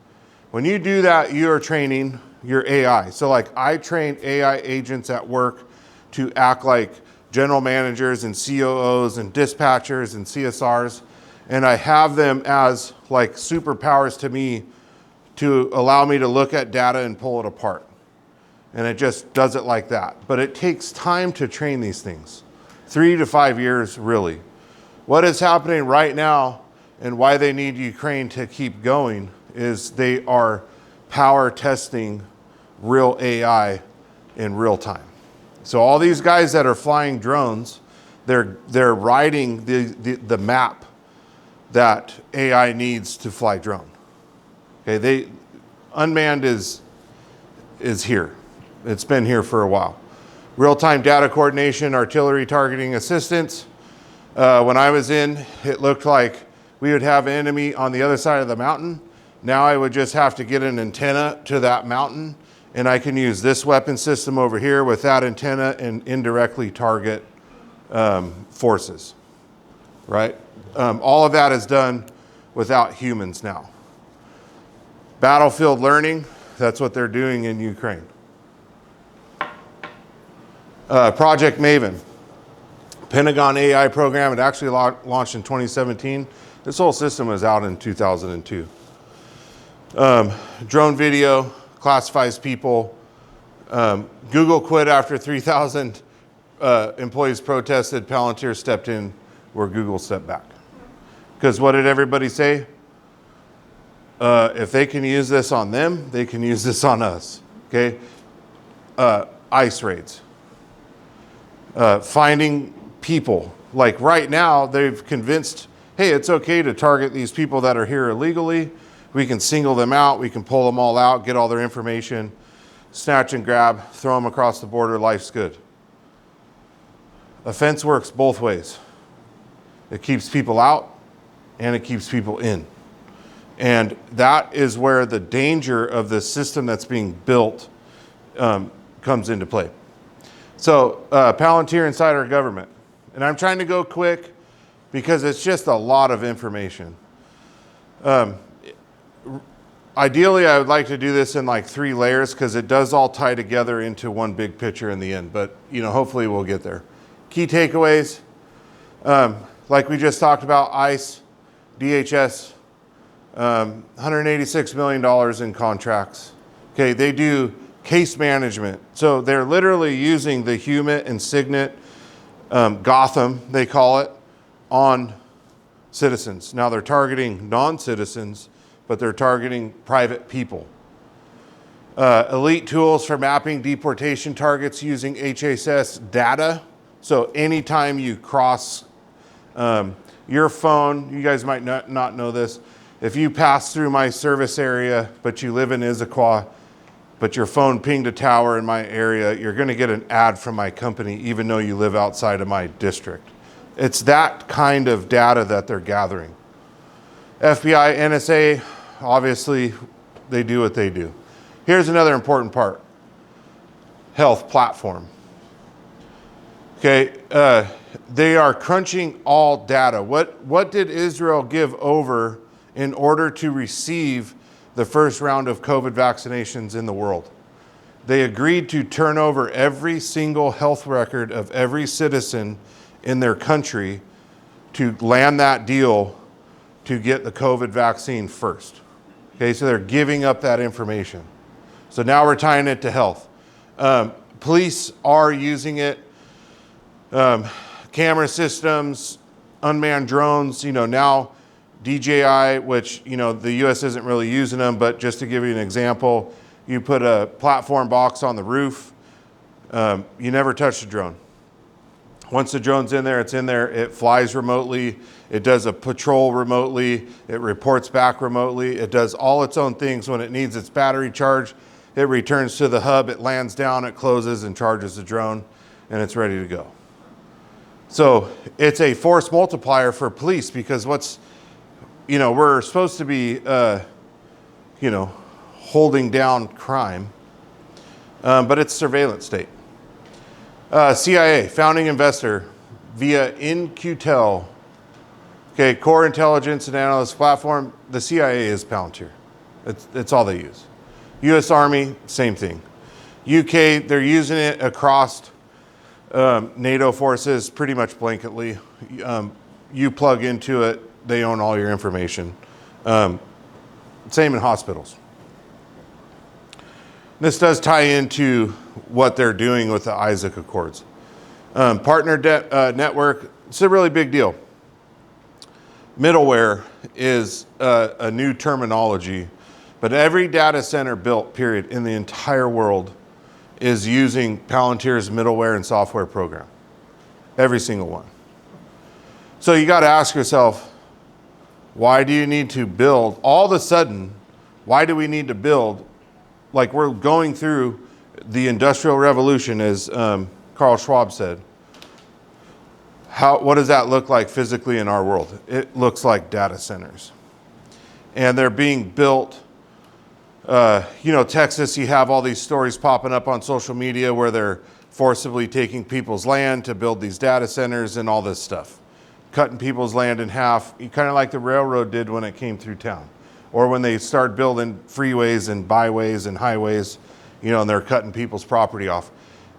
When you do that, you are training your AI. So like I train AI agents at work to act like general managers and COOs and dispatchers and CSRs. And I have them as like superpowers to me to allow me to look at data and pull it apart. And it just does it like that. But it takes time to train these things. 3 to 5 years, really. What is happening right now and why they need Ukraine to keep going is they are power testing real AI in real time. So all these guys that are flying drones, they're writing the map that AI needs to fly drone. Okay, unmanned is here. It's been here for a while. Real-time data coordination, artillery targeting assistance. When I was in, it looked like we would have an enemy on the other side of the mountain. Now I would just have to get an antenna to that mountain, and I can use this weapon system over here with that antenna and indirectly target forces, right? All of that is done without humans now. Battlefield learning, that's what they're doing in Ukraine. Project Maven, Pentagon AI program. It actually launched in 2017. This whole system was out in 2002. Drone video classifies people. Google quit after 3,000 employees protested. Palintir stepped in where Google stepped back. Because what did everybody say? If they can use this on them, they can use this on us. Okay? ICE raids. Finding people. Like right now, they've convinced, hey, it's okay to target these people that are here illegally. We can single them out. We can pull them all out, get all their information, snatch and grab, throw them across the border. Life's good. Offense works both ways. It keeps people out and it keeps people in. And that is where the danger of the system that's being built comes into play. So Palintir inside our government. And I'm trying to go quick because it's just a lot of information. Ideally, I would like to do this in like 3 layers because it does all tie together into one big picture in the end. But hopefully we'll get there. Key takeaways, like we just talked about, ICE, DHS, $186 million in contracts. Okay, they do case management. So they're literally using the HUMIT and SIGINT, Gotham, they call it, on citizens. Now they're targeting non-citizens, but they're targeting private people. Elite tools for mapping deportation targets using HSS data. So anytime you cross your phone, you guys might not know this, if you pass through my service area, but you live in Issaquah, but your phone pinged a tower in my area, you're going to get an ad from my company, even though you live outside of my district. It's that kind of data that they're gathering. FBI, NSA, obviously, they do what they do. Here's another important part. Health platform. Okay, they are crunching all data. What did Israel give over in order to receive the first round of COVID vaccinations in the world? They agreed to turn over every single health record of every citizen in their country to land that deal to get the COVID vaccine first. Okay, so they're giving up that information. So now we're tying it to health. Police are using it. Camera systems, unmanned drones, now DJI, which, the US isn't really using them, but just to give you an example, you put a platform box on the roof, you never touch the drone. Once the drone's in there, it's in there, it flies remotely, it does a patrol remotely, it reports back remotely, it does all its own things. When it needs its battery charge, it returns to the hub, it lands down, it closes and charges the drone, and it's ready to go. So it's a force multiplier for police because we're supposed to be, holding down crime, but it's surveillance state. CIA, founding investor via In-Q-Tel, okay, core intelligence and analysis platform. The CIA is Palintir. It's all they use. U.S. Army, same thing. UK, they're using it across NATO forces pretty much blanketly. You plug into it, they own all your information. Same in hospitals. This does tie into what they're doing with the Isaac Accords. Partner network, it's a really big deal. Middleware is a new terminology, but every data center built, period, in the entire world is using Palintir's middleware and software program. Every single one. So you got to ask yourself, why do you need to build, all of a sudden, why do we need to build, like we're going through the Industrial Revolution, as Carl Schwab said. What does that look like physically in our world? It looks like data centers. And they're being built, Texas, you have all these stories popping up on social media where they're forcibly taking people's land to build these data centers and all this stuff. Cutting people's land in half, kind of like the railroad did when it came through town. Or when they start building freeways and byways and highways, and they're cutting people's property off.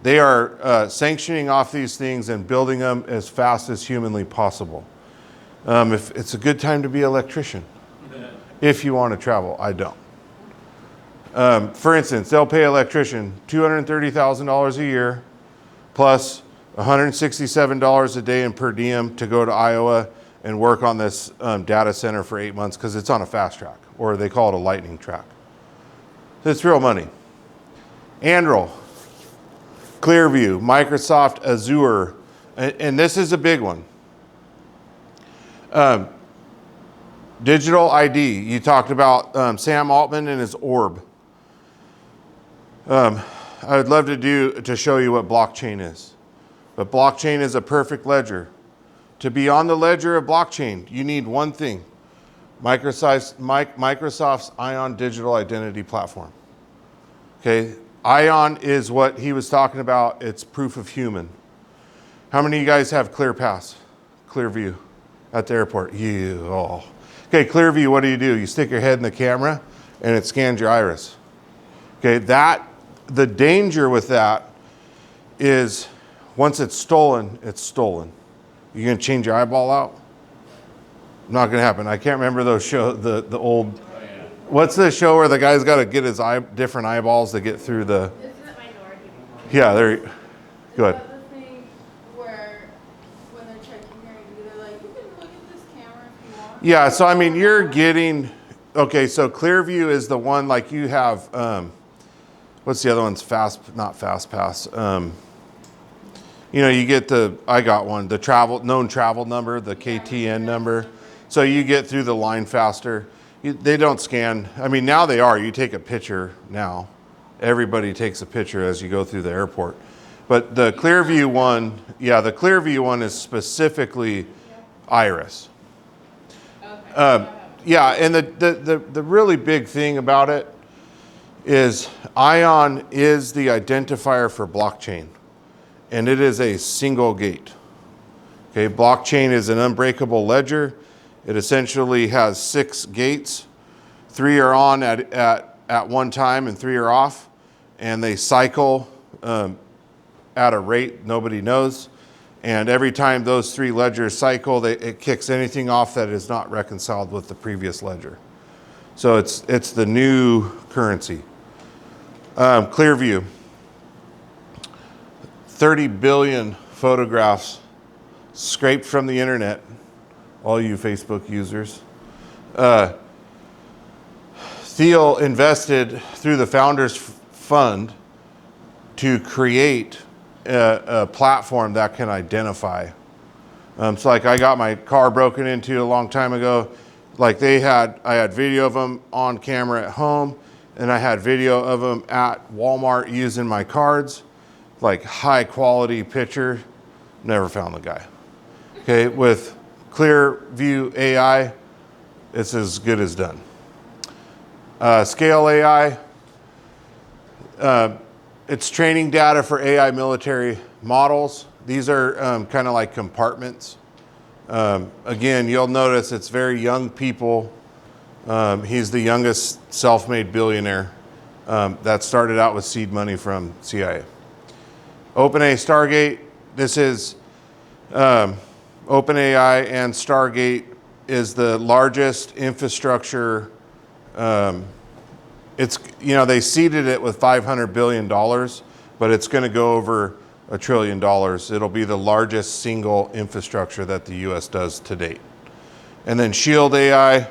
They are sanctioning off these things and building them as fast as humanly possible. If it's a good time to be an electrician, if you want to travel, I don't. For instance, they'll pay an electrician $230,000 a year plus $167 a day in per diem to go to Iowa and work on this data center for 8 months because it's on a fast track, or they call it a lightning track. So it's real money. Anduril, Clearview, Microsoft Azure, and this is a big one. Digital ID, you talked about Sam Altman and his orb. I would love to show you what blockchain is. But blockchain is a perfect ledger. To be on the ledger of blockchain, you need one thing, Microsoft's Ion Digital Identity Platform. Okay, Ion is what he was talking about. It's proof of human. How many of you guys have ClearPass, Clearview at the airport? You all. Okay, Clearview, what do? You stick your head in the camera and it scans your iris. Okay, the danger with that is once it's stolen, it's stolen. You gonna change your eyeball out? Not gonna happen. I can't remember those shows, the old, what's the show where the guy's gotta get his different eyeballs to get through the, yeah, there, go ahead. Yeah, so I mean, you're getting, okay, so Clearview is the one, like you have, what's the other one's not FastPass. You get I got one, the known travel number, the KTN number. So you get through the line faster. They don't scan. I mean, now they are. You take a picture now. Everybody takes a picture as you go through the airport. But the Clearview one, yeah, the Clearview one is specifically iris. Yeah, and the really big thing about it is Ion is the identifier for blockchain, and it is a single gate. Okay, blockchain is an unbreakable ledger. It essentially has 6 gates. 3 are on at one time and 3 are off, and they cycle at a rate nobody knows. And every time those 3 ledgers cycle, it kicks anything off that is not reconciled with the previous ledger. So it's the new currency. Clearview, 30 billion photographs scraped from the internet, all you Facebook users. Thiel invested through the Founders Fund to create a platform that can identify. So like I got my car broken into a long time ago. Like I had video of them on camera at home, and I had video of them at Walmart using my cards, like high quality picture. Never found the guy. Okay, with Clearview AI, it's as good as done. Scale AI, it's training data for AI military models. These are kind of like compartments. Again, you'll notice it's very young people. He's the youngest self-made billionaire that started out with seed money from CIA. OpenAI Stargate, this is OpenAI and Stargate is the largest infrastructure. It's, you know, they seeded it with $500 billion, but it's going to go over $1 trillion. It'll be the largest single infrastructure that the US does to date. And then Shield AI,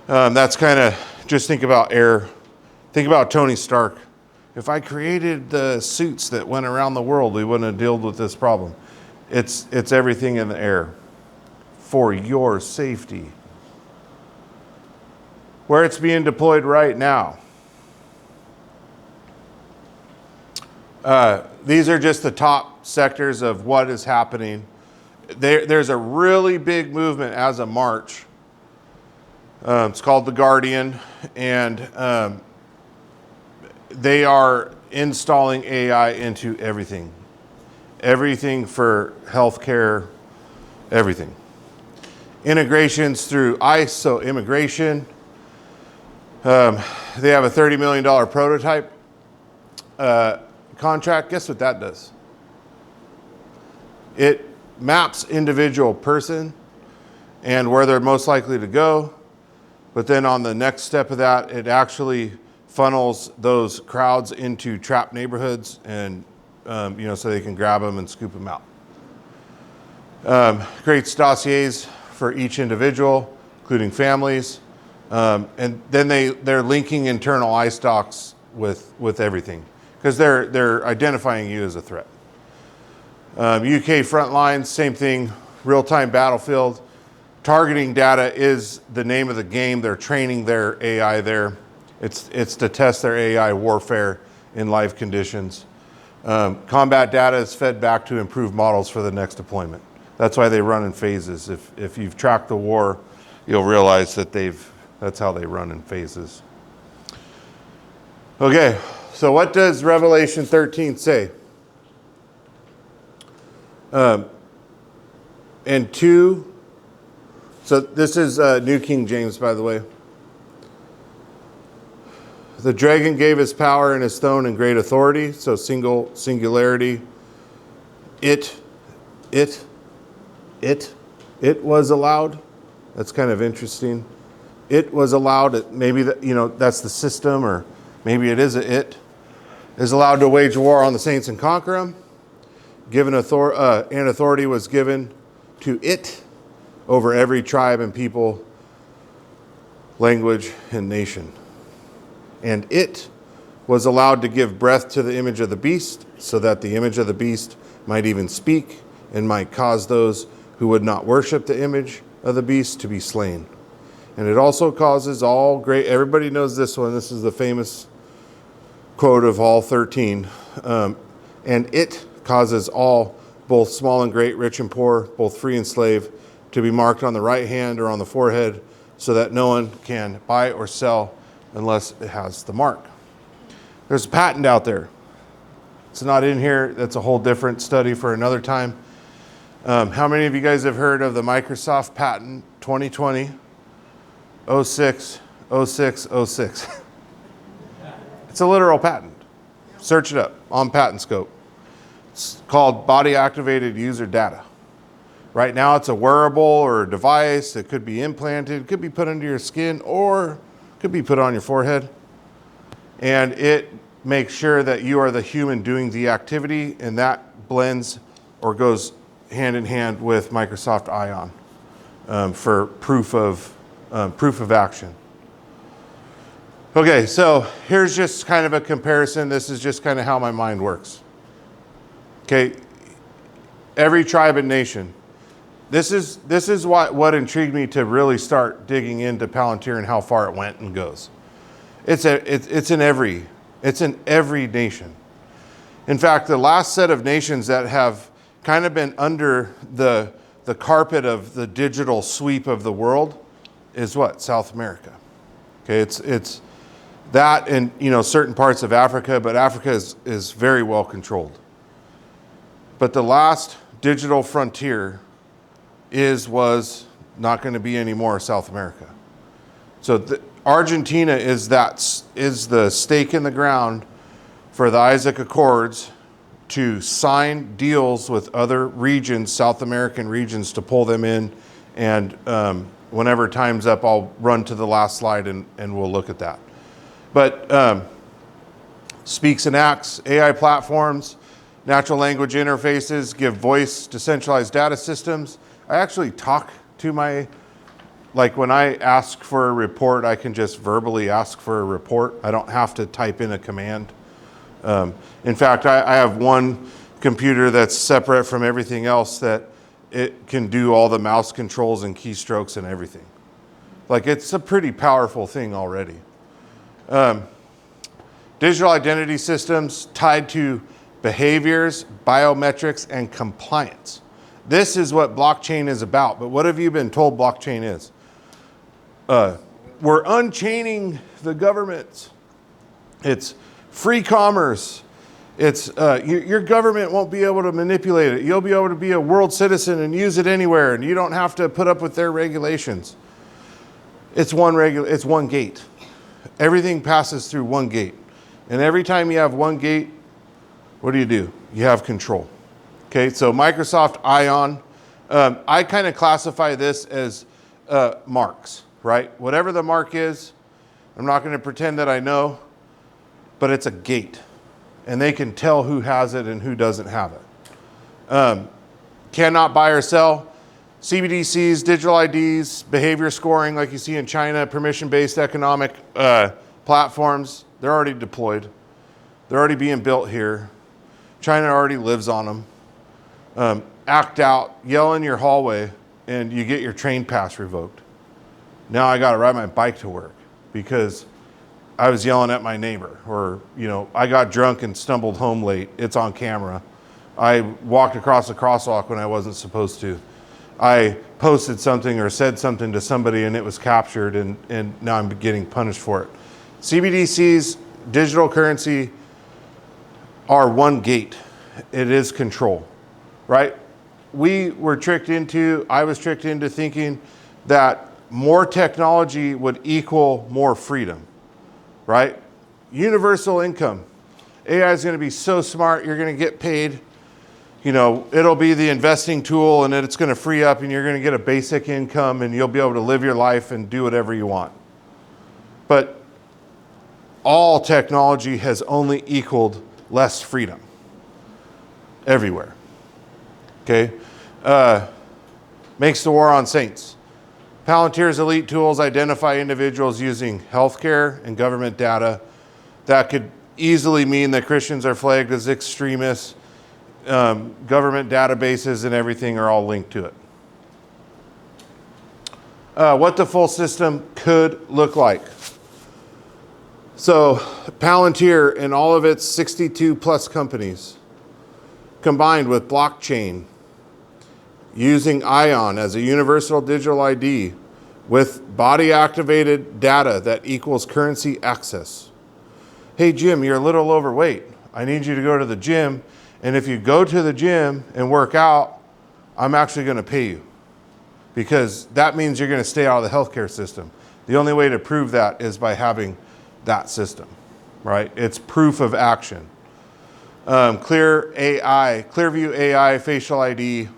that's kind of, just think about air. Think about Tony Stark. If I created the suits that went around the world, we wouldn't have dealt with this problem. It's everything in the air for your safety. Where it's being deployed right now. These are just the top sectors of what is happening. There's a really big movement as of March. It's called The Guardian, and they are installing AI into everything. Everything for healthcare, everything. Integrations through ICE, so immigration. They have a $30 million prototype contract. Guess what that does? It maps individual person and where they're most likely to go. But then on the next step of that, it actually funnels those crowds into trapped neighborhoods and, you know, so they can grab them and scoop them out. Creates dossiers for each individual, including families. And then they're linking internal iStocks with everything because they're identifying you as a threat. UK Frontlines, same thing, real-time battlefield. Targeting data is the name of the game. They're training their AI there. It's to test their AI warfare in live conditions. Combat data is fed back to improve models for the next deployment. That's why they run in phases. If you've tracked the war, you'll realize that that's how they run in phases. Okay, so what does Revelation 13 say? And 2, so this is New King James, by the way. The dragon gave his power and his throne and great authority, so singularity. It was allowed. That's kind of interesting. It was allowed, maybe that's the system, or maybe it is it is allowed to wage war on the saints and conquer them. And authority was given to it over every tribe and people, language, and nation. And it was allowed to give breath to the image of the beast, so that the image of the beast might even speak and might cause those who would not worship the image of the beast to be slain. And it also causes all great, everybody knows this one, this is the famous quote of all 13. And it causes all, both small and great, rich and poor, both free and slave, to be marked on the right hand or on the forehead, so that no one can buy or sell unless it has the mark. There's a patent out there. It's not in here. That's a whole different study for another time. How many of you guys have heard of the Microsoft patent 2020 06 06 06? It's a literal patent. Search it up on Patent Scope. It's called body activated user data. Right now it's a wearable or a device that could be implanted, it could be put under your skin, or could be put on your forehead. And it makes sure that you are the human doing the activity, and that blends or goes hand in hand with Microsoft Ion for proof of action. Okay, so here's just kind of a comparison. This is just kind of how my mind works. Okay, every tribe and nation. This is what intrigued me to really start digging into Palintir and how far it went and goes. It's in every nation. In fact, the last set of nations that have kind of been under the carpet of the digital sweep of the world is what? South America. Okay, it's that and certain parts of Africa, but Africa is very well controlled. But the last digital frontier was not going to be anymore South America. So Argentina is the stake in the ground for the Isaac Accords to sign deals with other regions, South American regions, to pull them in. And whenever time's up, I'll run to the last slide and we'll look at that. But speaks and acts, AI platforms, natural language interfaces give voice to centralized data systems. I actually talk to like when I ask for a report, I can just verbally ask for a report. I don't have to type in a command. In fact, I have one computer that's separate from everything else that it can do all the mouse controls and keystrokes and everything. Like, it's a pretty powerful thing already. Digital identity systems tied to behaviors, biometrics, and compliance. This is what blockchain is about. But what have you been told blockchain is? We're unchaining the governments. It's free commerce. It's your government won't be able to manipulate it. You'll be able to be a world citizen and use it anywhere, and you don't have to put up with their regulations. It's one gate. Everything passes through one gate. And every time you have one gate, what do? You have control. Okay, so Microsoft Ion, I kind of classify this as marks, right? Whatever the mark is, I'm not going to pretend that I know, but it's a gate. And they can tell who has it and who doesn't have it. Cannot buy or sell. CBDCs, digital IDs, behavior scoring like you see in China, permission-based economic platforms, they're already deployed. They're already being built here. China already lives on them. Act out, yell in your hallway, and you get your train pass revoked. Now I got to ride my bike to work because I was yelling at my neighbor, or I got drunk and stumbled home late. It's on camera. I walked across a crosswalk when I wasn't supposed to. I posted something or said something to somebody and it was captured, and now I'm getting punished for it. CBDCs, digital currency, are one gate. It is control, right? I was tricked into thinking that more technology would equal more freedom, right? Universal income. AI is going to be so smart, you're going to get paid. It'll be the investing tool, and it's going to free up, and you're going to get a basic income, and you'll be able to live your life and do whatever you want. But all technology has only equaled less freedom everywhere. Okay? Makes the war on saints. Palintir's elite tools identify individuals using healthcare and government data. That could easily mean that Christians are flagged as extremists. Government databases and everything are all linked to it. What the full system could look like. So Palintir and all of its 62 plus companies, combined with blockchain, using Ion as a universal digital ID with body activated data that equals currency access. Hey Jim, you're a little overweight. I need you to go to the gym, and if you go to the gym and work out, I'm actually going to pay you, because that means you're going to stay out of the healthcare system. The only way to prove that is by having that system, right? It's proof of action. Clearview AI, facial ID.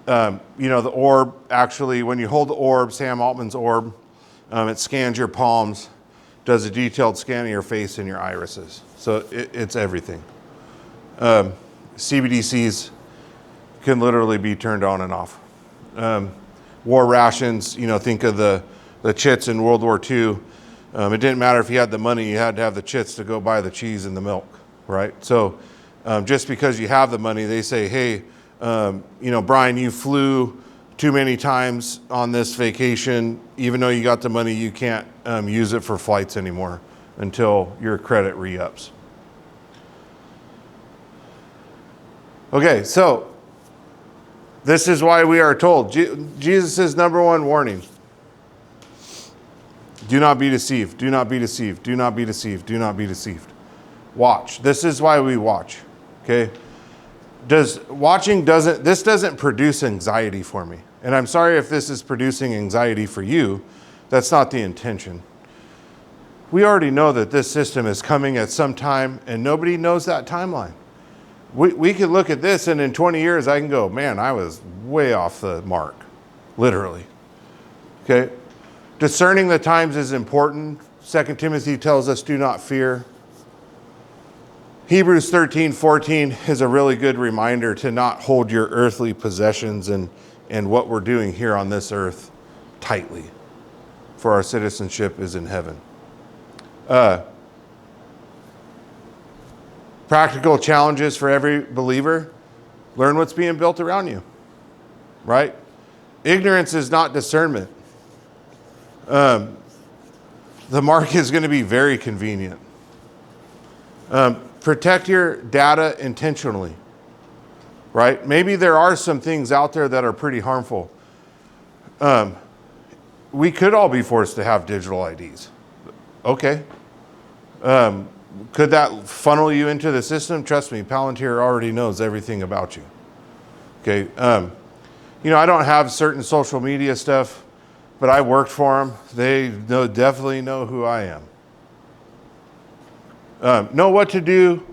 The orb, actually, when you hold the orb, Sam Altman's orb, it scans your palms, does a detailed scan of your face and your irises. So it's everything. CBDCs can literally be turned on and off. War rations, think of the chits in World War II. It didn't matter if you had the money, you had to have the chits to go buy the cheese and the milk, right? So just because you have the money, they say, hey, Brian, you flew too many times on this vacation. Even though you got the money, you can't use it for flights anymore until your credit re-ups. Okay, so this is why we are told. Jesus' number one warning. Do not be deceived. Do not be deceived. Do not be deceived. Do not be deceived. Watch. This is why we watch. Okay? This doesn't produce anxiety for me. And I'm sorry if this is producing anxiety for you. That's not the intention. We already know that this system is coming at some time, and nobody knows that timeline. We could look at this, and in 20 years, I can go, man, I was way off the mark, literally. Okay? Discerning the times is important. 2 Timothy tells us, do not fear. Hebrews 13:14 is a really good reminder to not hold your earthly possessions and what we're doing here on this earth tightly, for our citizenship is in heaven. Practical challenges for every believer. Learn what's being built around you, right? Ignorance is not discernment. The mark is going to be very convenient. Protect your data intentionally, right? Maybe there are some things out there that are pretty harmful. We could all be forced to have digital IDs. Okay. Could that funnel you into the system? Trust me, Palintir already knows everything about you. Okay. I don't have certain social media stuff, but I worked for them. They definitely know who I am. Know what to do,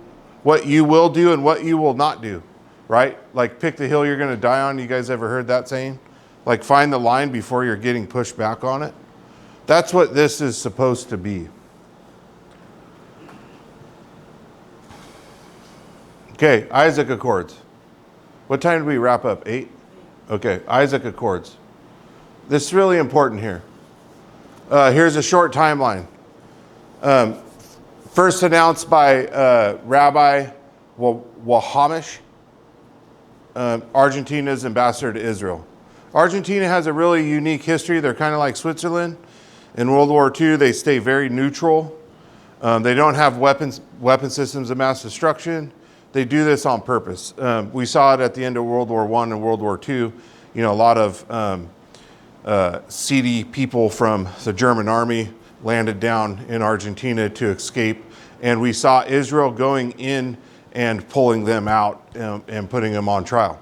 what you will do, and what you will not do, right? Like pick the hill you're going to die on. You guys ever heard that saying? Like find the line before you're getting pushed back on it. That's what this is supposed to be. Okay, Isaac Accords. What time did we wrap up? 8? Okay, Isaac Accords. This is really important here. Here's a short timeline. First announced by Rabbi Wahamish, Argentina's ambassador to Israel. Argentina has a really unique history. They're kind of like Switzerland. In World War II, they stay very neutral. They don't have weapon systems of mass destruction. They do this on purpose. We saw it at the end of World War I and World War II. A lot of seedy people from the German army landed down in Argentina to escape. And we saw Israel going in and pulling them out and putting them on trial.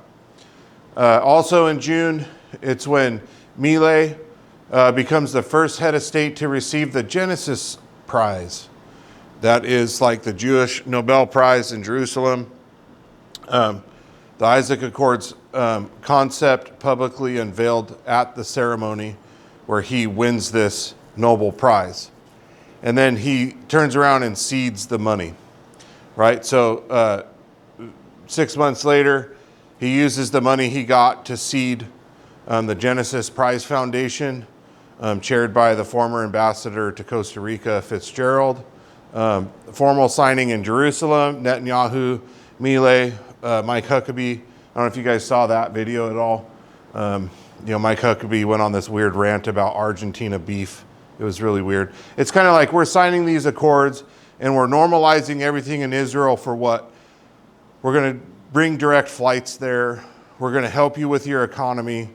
Also in June, it's when Milei becomes the first head of state to receive the Genesis Prize. That is like the Jewish Nobel Prize in Jerusalem. The Isaac Accords concept publicly unveiled at the ceremony where he wins this Nobel Prize. And then he turns around and cedes the money, right? So 6 months later, he uses the money he got to seed the Genesis Prize Foundation, chaired by the former ambassador to Costa Rica, Fitzgerald. Formal signing in Jerusalem, Netanyahu, Milei, Mike Huckabee. I don't know if you guys saw that video at all. Mike Huckabee went on this weird rant about Argentina beef. It was really weird. It's kind of like we're signing these accords and we're normalizing everything in Israel for what? We're going to bring direct flights there. We're going to help you with your economy.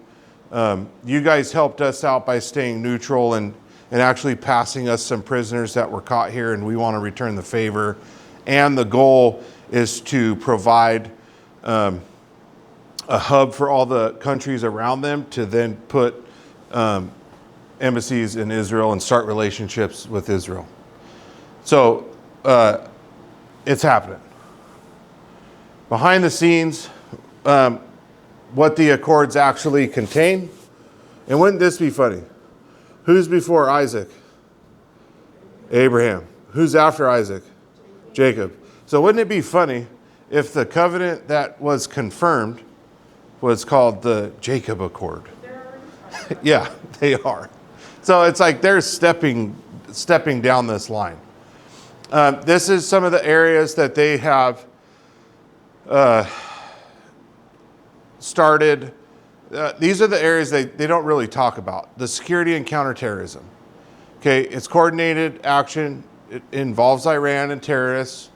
You guys helped us out by staying neutral and actually passing us some prisoners that were caught here, and we want to return the favor. And the goal is to provide a hub for all the countries around them to then put embassies in Israel and start relationships with Israel. So it's happening. Behind the scenes, what the accords actually contain. And wouldn't this be funny? Who's before Isaac? Abraham. Who's after Isaac? Jacob. So wouldn't it be funny if the covenant that was confirmed was called the Jacob Accord? Yeah, they are. So it's like they're stepping down this line. This is some of the areas that they have started. These are the areas they don't really talk about. The security and counterterrorism. Okay, it's coordinated action. It involves Iran and terrorists.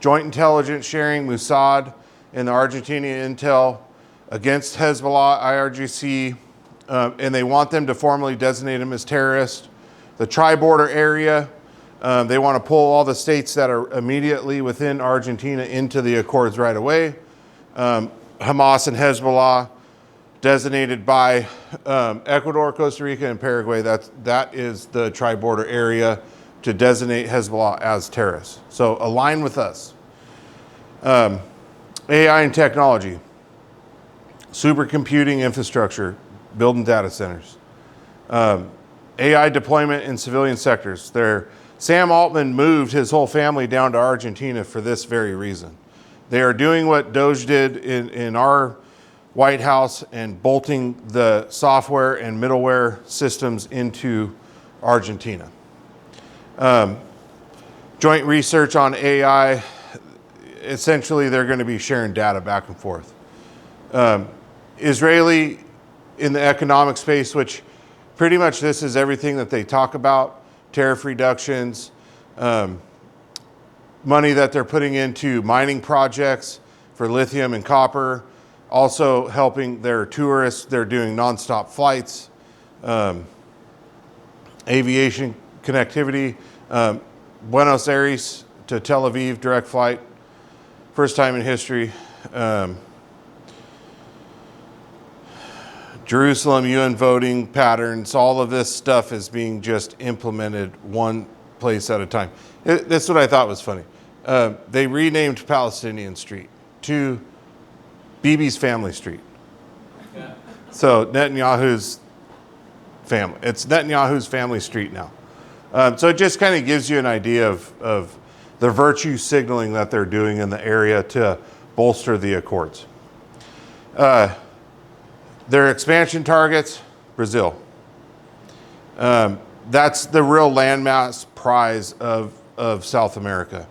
Joint intelligence sharing, Mossad and the Argentinian intel against Hezbollah, IRGC, and they want them to formally designate them as terrorists. The tri-border area, they want to pull all the states that are immediately within Argentina into the accords right away. Hamas and Hezbollah, designated by Ecuador, Costa Rica, and Paraguay. That is the tri-border area to designate Hezbollah as terrorists. So align with us. AI and technology, supercomputing infrastructure, building data centers. AI deployment in civilian sectors. Sam Altman moved his whole family down to Argentina for this very reason. They are doing what Doge did in our White House and bolting the software and middleware systems into Argentina. Joint research on AI, essentially they're going to be sharing data back and forth. Israeli in the economic space, which pretty much this is everything that they talk about, tariff reductions, money that they're putting into mining projects for lithium and copper, also helping their tourists. They're doing nonstop flights, aviation connectivity, Buenos Aires to Tel Aviv, direct flight, first time in history. Jerusalem, UN voting patterns, all of this stuff is being just implemented one place at a time. That's what I thought was funny. They renamed Palestinian Street to Bibi's Family Street. So Netanyahu's family. It's Netanyahu's family street now. So it just kind of gives you an idea of the virtue signaling that they're doing in the area to bolster the accords. Their expansion targets, Brazil. That's the real landmass prize of South America.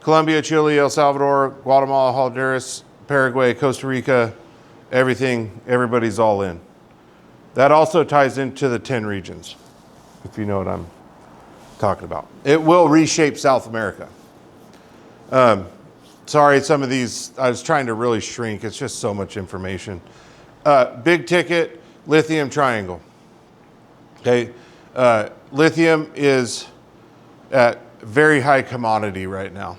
Colombia, Chile, El Salvador, Guatemala, Honduras, Paraguay, Costa Rica, everybody's all in. That also ties into the 10 regions, if you know what I'm talking about. It will reshape South America. Sorry, some of these, I was trying to really shrink. It's just so much information. Big ticket, lithium triangle. Okay, lithium is at very high commodity right now.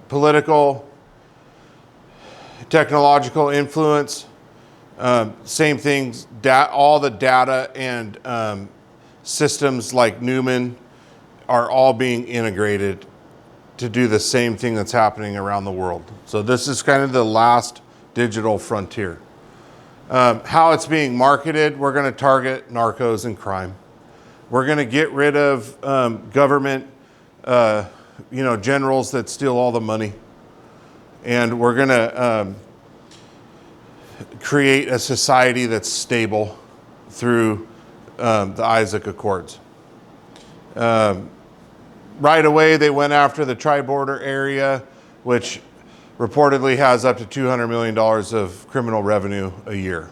Political, technological influence, same things, all the data and systems like Newman are all being integrated to do the same thing that's happening around the world. So this is kind of the last digital frontier. How it's being marketed, we're going to target narcos and crime. We're going to get rid of government, generals that steal all the money. And we're going to create a society that's stable through the Isaac Accords. Right away, they went after the tri-border area, which reportedly has up to $200 million of criminal revenue a year.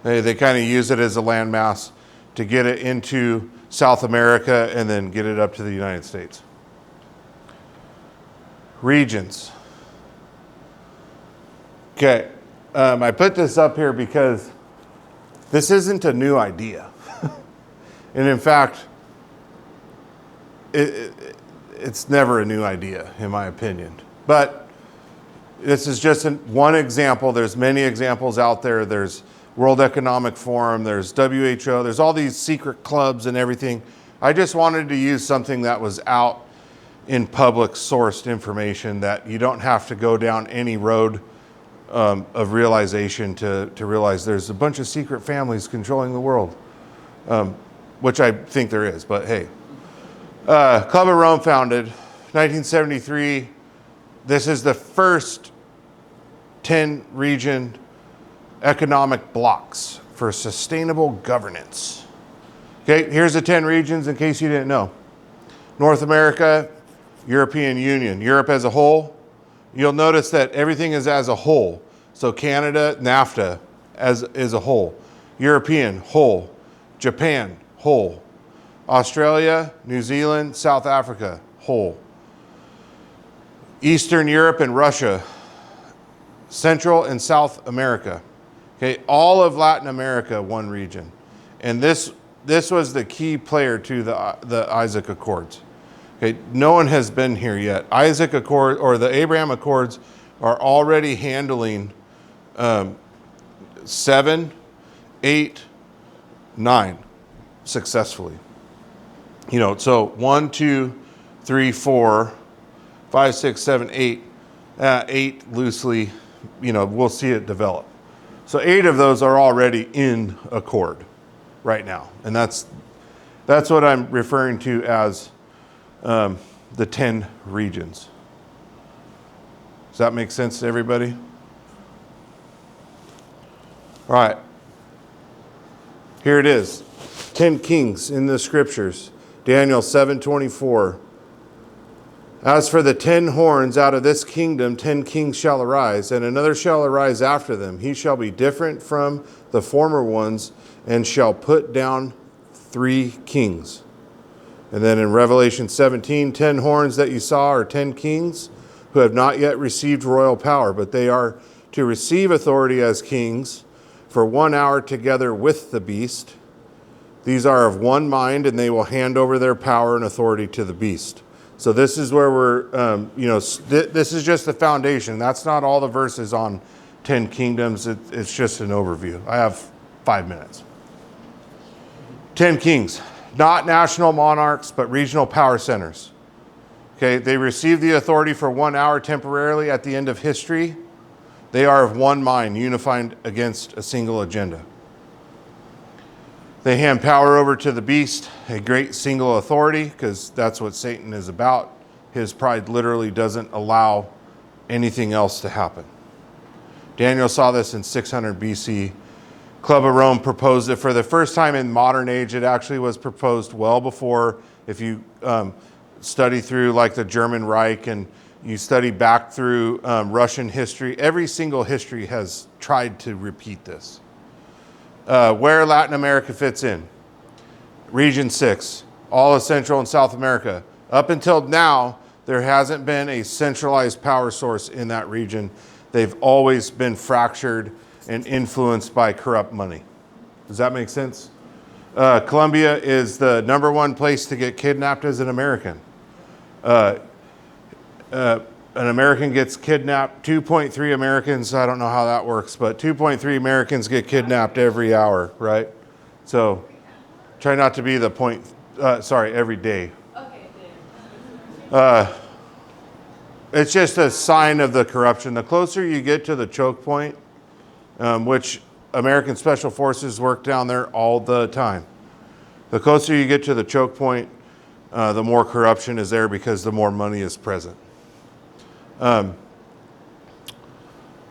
They kind of use it as a landmass to get it into South America and then get it up to the United States. Regions. Okay, I put this up here because this isn't a new idea. And in fact, it's never a new idea, in my opinion. But this is just one example. There's many examples out there. There's World Economic Forum, there's WHO, there's all these secret clubs and everything. I just wanted to use something that was out in public sourced information that you don't have to go down any road of realization to realize there's a bunch of secret families controlling the world, which I think there is, but hey. Club of Rome founded 1973. This is the first 10 region economic blocks for sustainable governance. Okay, here's the 10 regions in case you didn't know. North America, European Union, Europe as a whole. You'll notice that everything is as a whole. So Canada, NAFTA is a whole. European, whole. Japan, whole. Australia, New Zealand, South Africa, whole. Eastern Europe and Russia, Central and South America. Okay, all of Latin America, one region. And this this was the key player to the Isaac Accords. Okay, no one has been here yet. Isaac Accord or the Abraham Accords are already handling 7, 8, 9 successfully. You know, so 1, 2, 3, 4, 5, 6, 7, 8. 8 loosely, you know, we'll see it develop. So 8 of those are already in accord right now. And that's what I'm referring to as the 10 regions. Does that make sense to everybody? All right. Here it is. 10 kings in the scriptures. Daniel 7:24. As for the 10 horns, out of this kingdom 10 kings shall arise, and another shall arise after them. He shall be different from the former ones, and shall put down 3 kings. And then in Revelation 17, 10 horns that you saw are 10 kings who have not yet received royal power, but they are to receive authority as kings for 1 hour together with the beast. These are of one mind, and they will hand over their power and authority to the beast. So this is where we're, this is just the foundation. That's not all the verses on 10 kingdoms. It's just an overview. I have 5 minutes. 10 kings, not national monarchs, but regional power centers. Okay, they receive the authority for 1 hour temporarily at the end of history. They are of one mind, unified against a single agenda. They hand power over to the beast, a great single authority, because that's what Satan is about. His pride literally doesn't allow anything else to happen. Daniel saw this in 600 BC. Club of Rome proposed it for the first time in modern age. It actually was proposed well before. If you study through like the German Reich and you study back through Russian history, every single history has tried to repeat this. Where Latin America fits in. Region 6, all of Central and South America. Up until now, there hasn't been a centralized power source in that region. They've always been fractured and influenced by corrupt money. Does that make sense? Colombia is the #1 place to get kidnapped as an American. An American gets kidnapped, 2.3 Americans, I don't know how that works, but 2.3 Americans get kidnapped every hour, right? So try not to be the every day. It's just a sign of the corruption. The closer you get to the choke point, which American Special Forces work down there all the time. The closer you get to the choke point, the more corruption is there because the more money is present.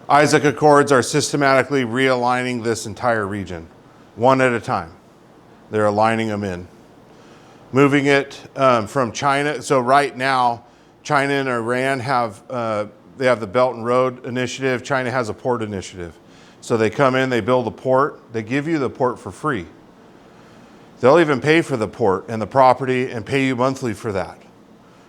Isaac Accords are systematically realigning this entire region, one at a time. They're aligning them in. Moving it from China. So right now, China and Iran have they have the Belt and Road Initiative. China has a port initiative. So they come in, they build a port. They give you the port for free. They'll even pay for the port and the property and pay you monthly for that.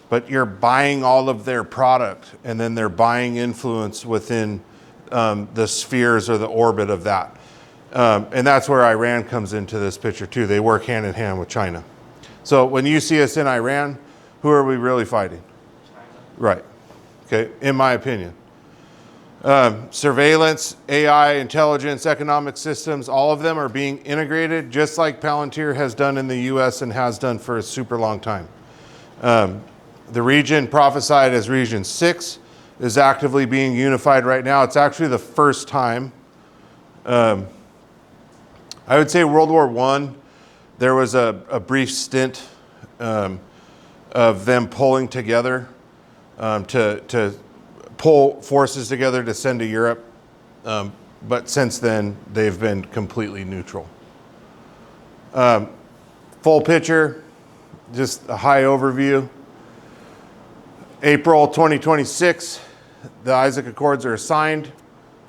But you're buying all of their product, and then they're buying influence within the spheres or the orbit of that. And that's where Iran comes into this picture too. They work hand in hand with China. So when you see us in Iran, who are we really fighting? China. Right. Okay, in my opinion. Surveillance, AI, intelligence, economic systems, all of them are being integrated just like Palintir has done in the US and has done for a super long time. The region prophesied as Region 6 is actively being unified right now. It's actually the first time. I would say World War I, there was a brief stint of them pulling together to pull forces together to send to Europe. But since then, they've been completely neutral. Full picture, just a high overview. April 2026, the Isaac Accords are signed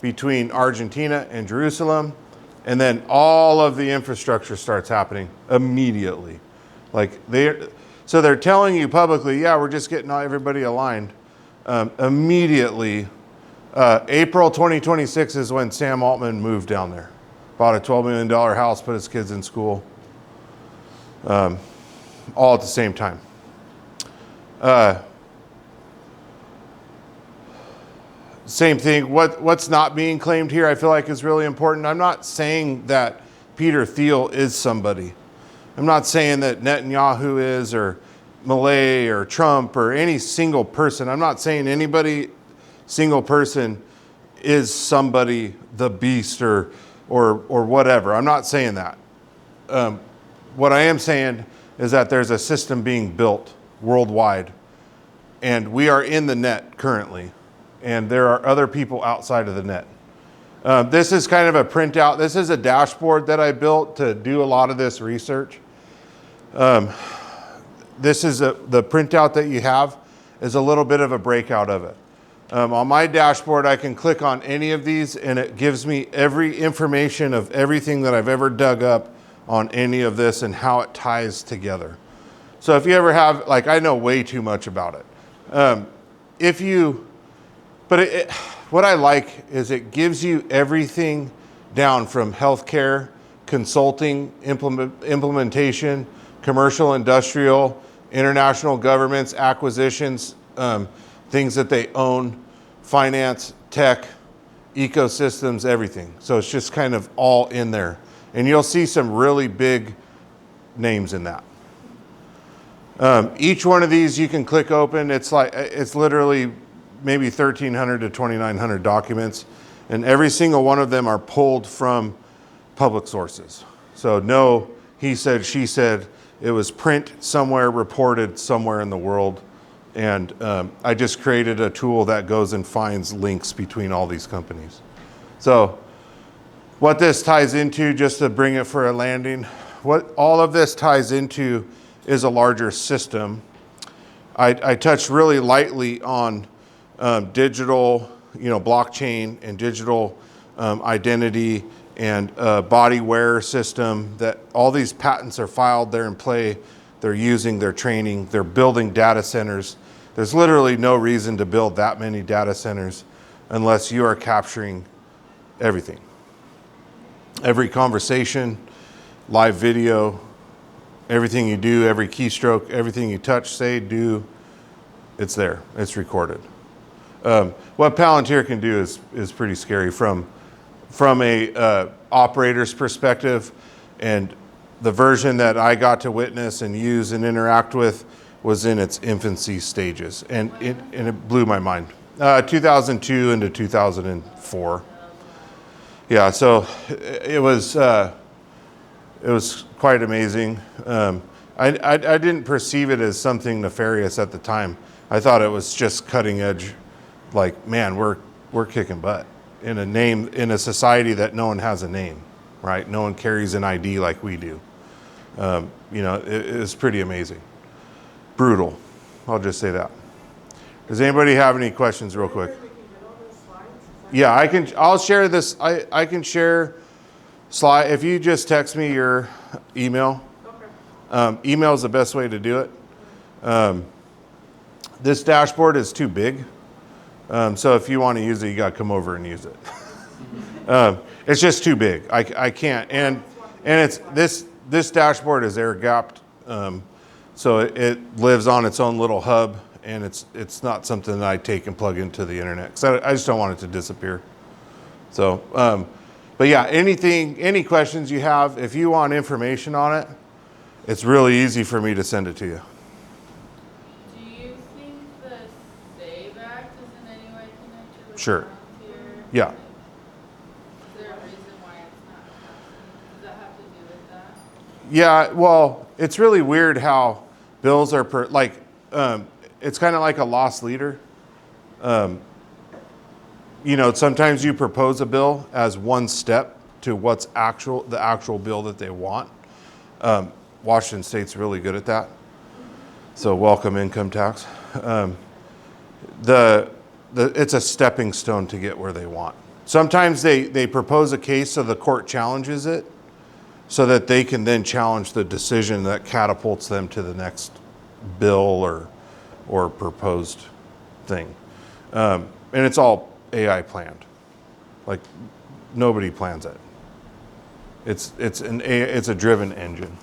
between Argentina and Jerusalem, and then all of the infrastructure starts happening immediately. So they're telling you publicly, yeah, we're just getting everybody aligned. Immediately, April 2026 is when Sam Altman moved down there. Bought a $12 million house, put his kids in school. all at the same time. Same thing, what's not being claimed here I feel like is really important. I'm not saying that Peter Thiel is somebody. I'm not saying that Netanyahu is, or Milei, or Trump, or any single person. I'm not saying anybody, single person, is somebody, the beast, or whatever. I'm not saying that. What I am saying is that there's a system being built worldwide, and we are in the net currently. And there are other people outside of the net. This is kind of a printout. This is a dashboard that I built to do a lot of this research. This is the printout that you have is a little bit of a breakout of it. On my dashboard, I can click on any of these and it gives me every information of everything that I've ever dug up on any of this and how it ties together. So if you ever have, like, I know way too much about it. What I like is it gives you everything down from healthcare, consulting, implementation, commercial, industrial, international governments, acquisitions, things that they own, finance, tech, ecosystems, everything. So it's just kind of all in there. And you'll see some really big names in that. Each one of these you can click open. It's literally maybe 1,300 to 2,900 documents, and every single one of them are pulled from public sources. So no he said, she said, it was print somewhere, reported somewhere in the world, and I just created a tool that goes and finds links between all these companies. So what this ties into, just to bring it for a landing, what all of this ties into is a larger system. I touched really lightly on digital, blockchain and digital identity and body wear system, that all these patents are filed, they're in play, they're using, they're training, they're building data centers. There's literally no reason to build that many data centers unless you are capturing everything. Every conversation, live video, everything you do, every keystroke, everything you touch, say, do, it's there, it's recorded. What Palintir can do is pretty scary from a operator's perspective, and the version that I got to witness and use and interact with was in its infancy stages, and it blew my mind. 2002 into 2004. Yeah, so it was quite amazing. I didn't perceive it as something nefarious at the time. I thought it was just cutting edge. Like, man, we're kicking butt in a society that no one has a name, right? No one carries an ID like we do. It was pretty amazing. Brutal. I'll just say that. Does anybody have any questions real quick? Yeah, I'll share this. I can share slide. If you just text me your email. Email is the best way to do it. This dashboard is too big. So if you want to use it, you got to come over and use it. It's just too big. I can't. And it's this dashboard is air gapped, so it lives on its own little hub, and it's not something that I take and plug into the internet. So I just don't want it to disappear. So, but yeah, any questions you have, if you want information on it, it's really easy for me to send it to you. Sure. Yeah. Is there a reason why it's not? Does that have to do with that? Yeah, well, it's really weird how bills are it's kind of like a lost leader. Sometimes you propose a bill as one step to what's the actual bill that they want. Washington State's really good at that. So welcome income tax. It's a stepping stone to get where they want. Sometimes they propose a case so the court challenges it so that they can then challenge the decision that catapults them to the next bill or proposed thing. And it's all AI planned. Like, nobody plans it. It's a driven engine.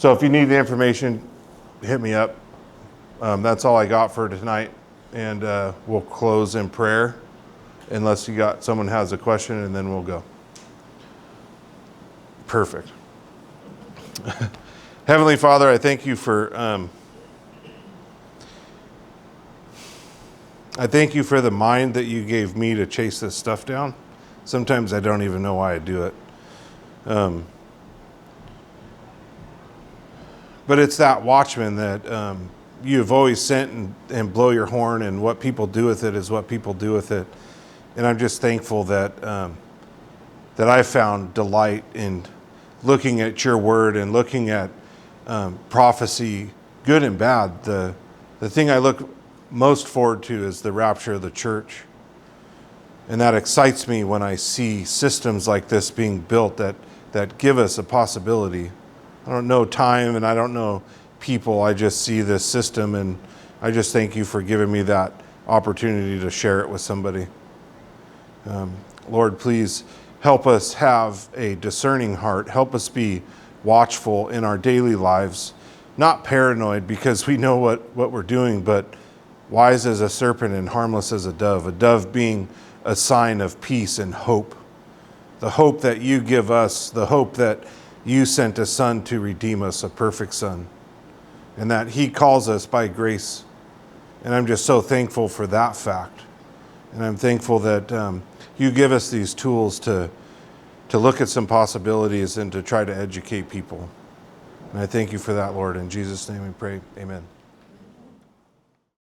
So if you need the information, hit me up. That's all I got for tonight. And we'll close in prayer unless someone has a question, and then we'll go. Perfect. Heavenly Father, I thank you for the mind that you gave me to chase this stuff down. Sometimes I don't even know why I do it. But it's that watchman that you've always sent and blow your horn, and what people do with it is what people do with it. And I'm just thankful that that I found delight in looking at your word and looking at prophecy, good and bad. The thing I look most forward to is the rapture of the church. And that excites me when I see systems like this being built that give us a possibility. I don't know time and I don't know people. I just see this system, and I just thank you for giving me that opportunity to share it with somebody. Lord, please help us have a discerning heart. Help us be watchful in our daily lives, not paranoid because we know what we're doing, but wise as a serpent and harmless as a dove being a sign of peace and hope. The hope that you give us, the hope that you sent a son to redeem us, a perfect son, and that he calls us by grace. And I'm just so thankful for that fact. And I'm thankful that you give us these tools to look at some possibilities and to try to educate people. And I thank you for that, Lord. In Jesus' name we pray, amen.